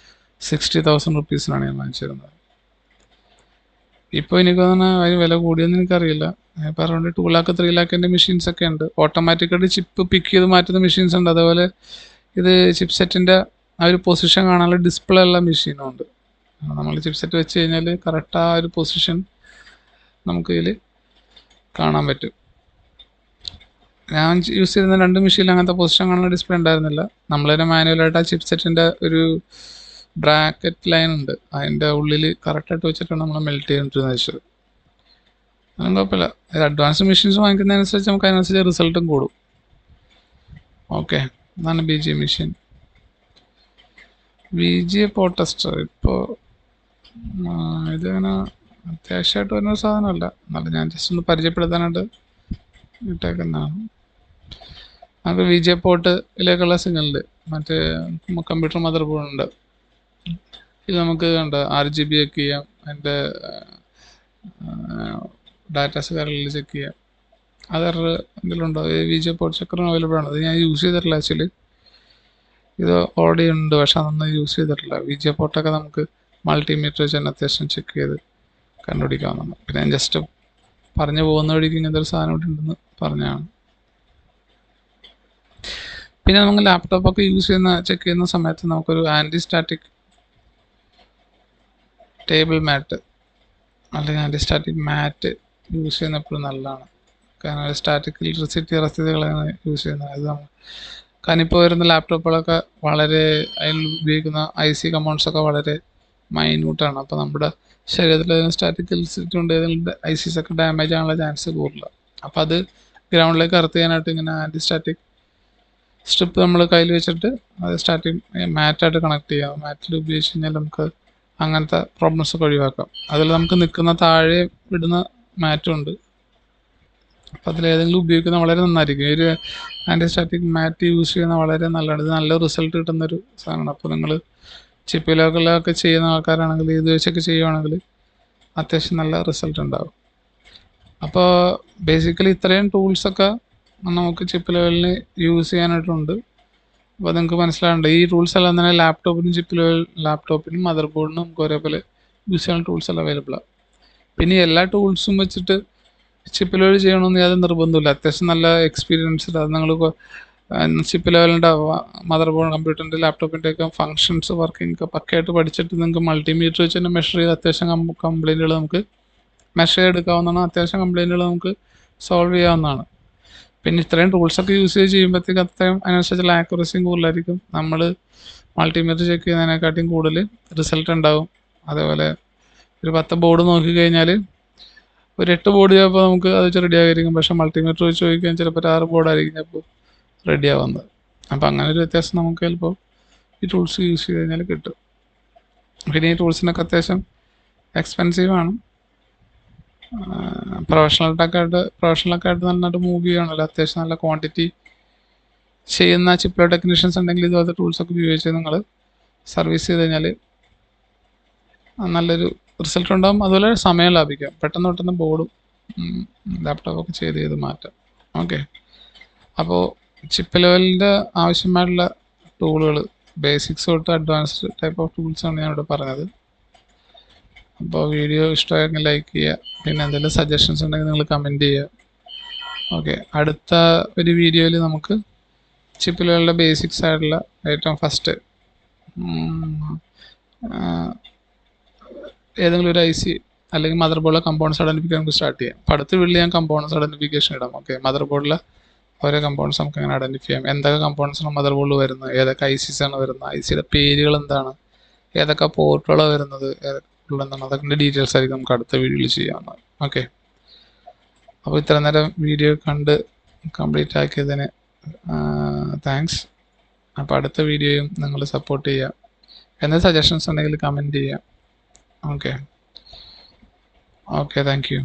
60,000 റുപ്പീസിനാണ് ഞാൻ വാങ്ങിച്ചിരുന്നത്. ഇപ്പോൾ എനിക്ക് തോന്നുന്നു അതിന് വില കൂടിയെന്ന് എനിക്കറിയില്ല. ഇപ്പോൾ അറൗണ്ട് 2 ലാക്ക് 3 ലാക്കിൻ്റെ മെഷീൻസ് ഒക്കെ ഉണ്ട്. ഓട്ടോമാറ്റിക്കായിട്ട് ചിപ്പ് പിക്ക് ചെയ്ത് മാറ്റുന്ന മെഷീൻസ് ഉണ്ട്. അതേപോലെ ഇത് ചിപ്പ് സെറ്റിൻ്റെ ആ ഒരു പൊസിഷൻ കാണാനുള്ള ഡിസ്പ്ലേ ഉള്ള മെഷീനും ഉണ്ട്. നമ്മൾ ചിപ്പ് സെറ്റ് വെച്ച് കഴിഞ്ഞാൽ കറക്റ്റ് ആ ഒരു പൊസിഷൻ നമുക്ക് ഇതിൽ കാണാൻ പറ്റും. ഞാൻ യൂസ് ചെയ്യുന്ന 2 മെഷീനിൽ അങ്ങനത്തെ പൊസിഷൻ കാണുന്ന ഡിസ്പ്ലേ ഉണ്ടായിരുന്നില്ല. നമ്മൾ തന്നെ മാനുവലായിട്ട് ആ ചിപ്പ് സെറ്റിൻ്റെ ഒരു ബ്രാക്കറ്റ് ലൈൻ ഉണ്ട്, അതിൻ്റെ ഉള്ളിൽ കറക്റ്റായിട്ട് വെച്ചിട്ടാണ് നമ്മൾ മെൽറ്റ് ചെയ്തിട്ടുണ്ടെന്ന് വെച്ചത്. അതൊന്നും കുഴപ്പമില്ല. അഡ്വാൻസ് മെഷീൻസ് വാങ്ങിക്കുന്നതനുസരിച്ച് നമുക്ക് അതിനനുസരിച്ച് റിസൾട്ടും കൂടും. ഓക്കെ, അതാണ് BGA machine. BGA port tester ഇപ്പോൾ ഇതിങ്ങനെ അത്യാവശ്യമായിട്ട് വരുന്ന സാധനമല്ല, എന്നാലും ഞാൻ ജസ്റ്റ് ഒന്ന് പരിചയപ്പെടുത്താനായിട്ട് ഇട്ടേക്കുന്നതാണ്. നമുക്ക് BGA പോർട്ടിലേക്കുള്ള സിഗ്നല് മറ്റേ കമ്പ്യൂട്ടർ മദർ ബോർഡ് ഉണ്ട്. ഇത് നമുക്ക് കണ്ട RGB ചെക്ക് ചെയ്യാം, അതിൻ്റെ ഡാറ്റാസ് കാര്യങ്ങളിൽ ചെക്ക് ചെയ്യാം. അതർ എന്തെങ്കിലും ഉണ്ടോ? BGA പോർട്ട് ചെക്കറും അവൈലബിൾ ആണ്. അത് ഞാൻ യൂസ് ചെയ്തിട്ടില്ല ആക്ച്വലി. ഇത് ഓൾറെഡി ഉണ്ട്, പക്ഷെ അതൊന്നും യൂസ് ചെയ്തിട്ടില്ല. BGA പോർട്ടൊക്കെ നമുക്ക് മൾട്ടിമീറ്റർ വെച്ച് തന്നെ അത്യാവശ്യം ചെക്ക് ചെയ്ത് കണ്ടുപിടിക്കാവുന്നതാണ്. പിന്നെ ഞാൻ ജസ്റ്റ് പറഞ്ഞു പോകുന്ന വഴിക്ക് ഇങ്ങനത്തെ ഒരു സാധനം ഇവിടെ ഉണ്ടെന്ന് പറഞ്ഞാണ്. പിന്നെ നമുക്ക് ലാപ്ടോപ്പൊക്കെ ചെക്ക് ചെയ്യുന്ന സമയത്ത് നമുക്കൊരു ആൻറ്റി സ്റ്റാറ്റിക് ടേബിൾ മാറ്റ് അല്ലെങ്കിൽ ആൻറ്റി സ്റ്റാറ്റിക് മാറ്റ് യൂസ് ചെയ്യുന്നപ്പോഴും നല്ലതാണ്. കാരണം സ്റ്റാറ്റിക് ഇലക്ട്രിസിറ്റി രസീതുകളാണ് യൂസ് ചെയ്യുന്നത്. അത് കാരണം ഇപ്പോൾ വരുന്ന ലാപ്ടോപ്പുകളൊക്കെ വളരെ അതിൽ ഉപയോഗിക്കുന്ന IC കമ്പൗണ്ട്സ് ഒക്കെ വളരെ മൈന്യൂട്ടാണ്. അപ്പോൾ നമ്മുടെ ശരീരത്തിൽ സ്റ്റാറ്റിക് ഇലക്ട്രിസിറ്റി കൊണ്ട് ഏതെങ്കിലും ICs ഒക്കെ ഡാമേജ് ആകാനുള്ള ചാൻസ് കൂടുതലാണ്. അപ്പോൾ അത് ഗ്രൗണ്ടിലേക്ക് എർത്ത് ചെയ്യാനായിട്ട് ഇങ്ങനെ ആൻറ്റി സ്റ്റാറ്റിക് സ്ട്രിപ്പ് നമ്മൾ കയ്യിൽ വെച്ചിട്ട് അത് സ്റ്റാറ്റിക് മാറ്റായിട്ട് കണക്ട് ചെയ്യാം. മാറ്റിൽ ഉപയോഗിച്ച് കഴിഞ്ഞാൽ നമുക്ക് അങ്ങനത്തെ പ്രോബ്ലംസ് ഒക്കെ ഒഴിവാക്കാം. അതിൽ നമുക്ക് നിൽക്കുന്ന താഴെ വിടുന്ന മാറ്റും ഉണ്ട്. അപ്പോൾ അതിലേതെങ്കിലും ഉപയോഗിക്കുന്നത് വളരെ നന്നായിരിക്കും. ഈ ഒരു ആൻറ്റി സ്റ്റാറ്റിക് മാറ്റ് യൂസ് ചെയ്യുന്നത് വളരെ നല്ലതാണ്. ഇത് നല്ല റിസൾട്ട് കിട്ടുന്നൊരു സാധനമാണ്. അപ്പോൾ നിങ്ങൾ ചിപ്പിലൊക്കെ ചെയ്യുന്ന ആൾക്കാരാണെങ്കിൽ ഇത് വെച്ചൊക്കെ ചെയ്യുവാണെങ്കിൽ അത്യാവശ്യം നല്ല റിസൾട്ട് ഉണ്ടാകും. അപ്പോൾ ബേസിക്കലി ഇത്രയും ടൂൾസൊക്കെ നമുക്ക് ചിപ്പ് ലെവലിന് യൂസ് ചെയ്യാനായിട്ടുണ്ട്. അപ്പോൾ നിങ്ങൾക്ക് മനസ്സിലാവുന്നുണ്ട്, ഈ ടൂൾസ് എല്ലാം തന്നെ ലാപ്ടോപ്പിനും മദർ ബോർഡിനും നമുക്ക് ഒരേപോലെ യൂസ് ചെയ്യാനുള്ള ടൂൾസ് എല്ലാം അവൈലബിളാണ്. പിന്നെ എല്ലാ ടൂൾസും വെച്ചിട്ട് ചിപ്പ് ലെവൽ ചെയ്യണമെന്ന് യാതൊരു നിർബന്ധമില്ല. അത്യാവശ്യം നല്ല എക്സ്പീരിയൻസ് അത് നിങ്ങൾ ചിപ്പ് ലെവലിൻ്റെ മദർ ബോർഡ് കമ്പ്യൂട്ടറിൻ്റെ ലാപ്ടോപ്പിൻ്റെ ഒക്കെ ഫങ്ഷൻസ് വർക്കിംഗ് ഒക്കെ പക്കയായിട്ട് പഠിച്ചിട്ട് നിങ്ങൾക്ക് മൾട്ടിമീറ്റർ വെച്ച് തന്നെ മെഷർ ചെയ്ത് അത്യാവശ്യം കംപ്ലയിൻറ്റുകൾ നമുക്ക് മെഷർ ചെയ്തെടുക്കാവുന്നതാണ്. അത്യാവശ്യം കംപ്ലയിൻറ്റുകൾ നമുക്ക് സോൾവ് ചെയ്യാവുന്നതാണ്. പിന്നെ ഇത്രയും ടൂൾസൊക്കെ യൂസ് ചെയ്യുമ്പോഴത്തേക്ക് അത്രയും അതിനനുസരിച്ചുള്ള ആക്യുറസിയും കൂടുതലായിരിക്കും. നമ്മൾ മൾട്ടിമീറ്റർ ചെക്ക് ചെയ്യുന്നതിനെക്കാട്ടിയും കൂടുതൽ റിസൾട്ട് ഉണ്ടാവും. അതേപോലെ ഒരു 10 ബോർഡ് നോക്കിക്കഴിഞ്ഞാൽ ഒരു 8 ബോർഡ് ചിലപ്പോൾ നമുക്ക് അത് വെച്ച് റെഡി ആയിരിക്കും. പക്ഷേ മൾട്ടിമീറ്റർ വെച്ച് ചോദിക്കാൻ ചിലപ്പോൾ 6 ബോർഡായിരിക്കും ചിലപ്പോൾ റെഡി ആവുന്നത്. അപ്പോൾ അങ്ങനെ ഒരു വ്യത്യാസം നമുക്ക് ചിലപ്പോൾ ഈ ടൂൾസ് യൂസ് ചെയ്ത് കഴിഞ്ഞാൽ കിട്ടും. പിന്നെ ഈ ടൂൾസിനൊക്കെ അത്യാവശ്യം എക്സ്പെൻസീവാണ്. പ്രൊഫഷണലൊക്കെ ആയിട്ട് നന്നായിട്ട് മൂവ് ചെയ്യുകയാണല്ലോ. അത്യാവശ്യം നല്ല ക്വാണ്ടിറ്റി ചെയ്യുന്ന ചിപ്പ് ടെക്നീഷ്യൻസ് ഉണ്ടെങ്കിൽ ഇതുപോലത്തെ ടൂൾസൊക്കെ ഉപയോഗിച്ച് നിങ്ങൾ സർവീസ് ചെയ്ത് കഴിഞ്ഞാൽ നല്ലൊരു റിസൾട്ട് ഉണ്ടാകും. അതുപോലെ സമയം ലാഭിക്കാം. പെട്ടെന്ന് ബോർഡും ലാപ്ടോപ്പൊക്കെ ചെയ്ത് മാറ്റാം. ഓക്കെ, അപ്പോൾ ചിപ്പ് ലെവലിൻ്റെ ആവശ്യമായിട്ടുള്ള ടൂളുകൾ ബേസിക്സ് തൊട്ട് അഡ്വാൻസ്ഡ് ടൈപ്പ് ഓഫ് ടൂൾസാണ് ഞാനിവിടെ പറഞ്ഞത്. അപ്പോൾ വീഡിയോ ഇഷ്ടമായെങ്കിൽ ലൈക്ക് ചെയ്യുക. പിന്നെ എന്തെങ്കിലും സജഷൻസ് ഉണ്ടെങ്കിൽ നിങ്ങൾ കമൻറ്റ് ചെയ്യുക. ഓക്കെ, അടുത്ത ഒരു വീഡിയോയിൽ നമുക്ക് ചിപ്പ് ലെവലിൻ്റെ ബേസിക്സ് ആയിട്ടുള്ള ഏറ്റവും ഫസ്റ്റ് ഏതെങ്കിലും ഒരു IC അല്ലെങ്കിൽ മദർ ബോർഡിലെ കമ്പോണൻസ് ഐഡൻറ്റിഫിക്കാൻ നമുക്ക് സ്റ്റാർട്ട് ചെയ്യാം. അപ്പോൾ അടുത്ത വീട്ടിൽ ഞാൻ കമ്പോണൻസ് ഐഡൻറ്റിഫിക്കേഷൻ ഇടാം. ഓക്കെ, മദർ ബോർഡിലെ ഓരോ കമ്പോണൻസ് നമുക്ക് എങ്ങനെ ഐഡൻറ്റിഫൈ ചെയ്യാം, എന്തൊക്കെ കമ്പോണൻസാണ് മദർ ബോർഡിൽ വരുന്നത്, ഏതൊക്കെ ICs ആണ് വരുന്നത്, ICയുടെ പേരുകൾ എന്താണ്, ഏതൊക്കെ പോർട്ടുകളാണ് വരുന്നത്, ഏതൊക്കെ എന്താണ്, അതൊക്കെ ഡീറ്റെയിൽസ് ആയിരിക്കും നമുക്ക് അടുത്ത വീഡിയോയിൽ ചെയ്യാവുന്നത്. ഓക്കെ, അപ്പോൾ ഇത്ര നേരം വീഡിയോ കണ്ട് കംപ്ലീറ്റ് ആക്കിയതിന് താങ്ക്സ്. അപ്പോൾ അടുത്ത വീഡിയോയും നിങ്ങൾ സപ്പോർട്ട് ചെയ്യുക. എന്തെങ്കിലും സജഷൻസ് ഉണ്ടെങ്കിൽ കമൻറ്റ് ചെയ്യുക. Okay, thank you.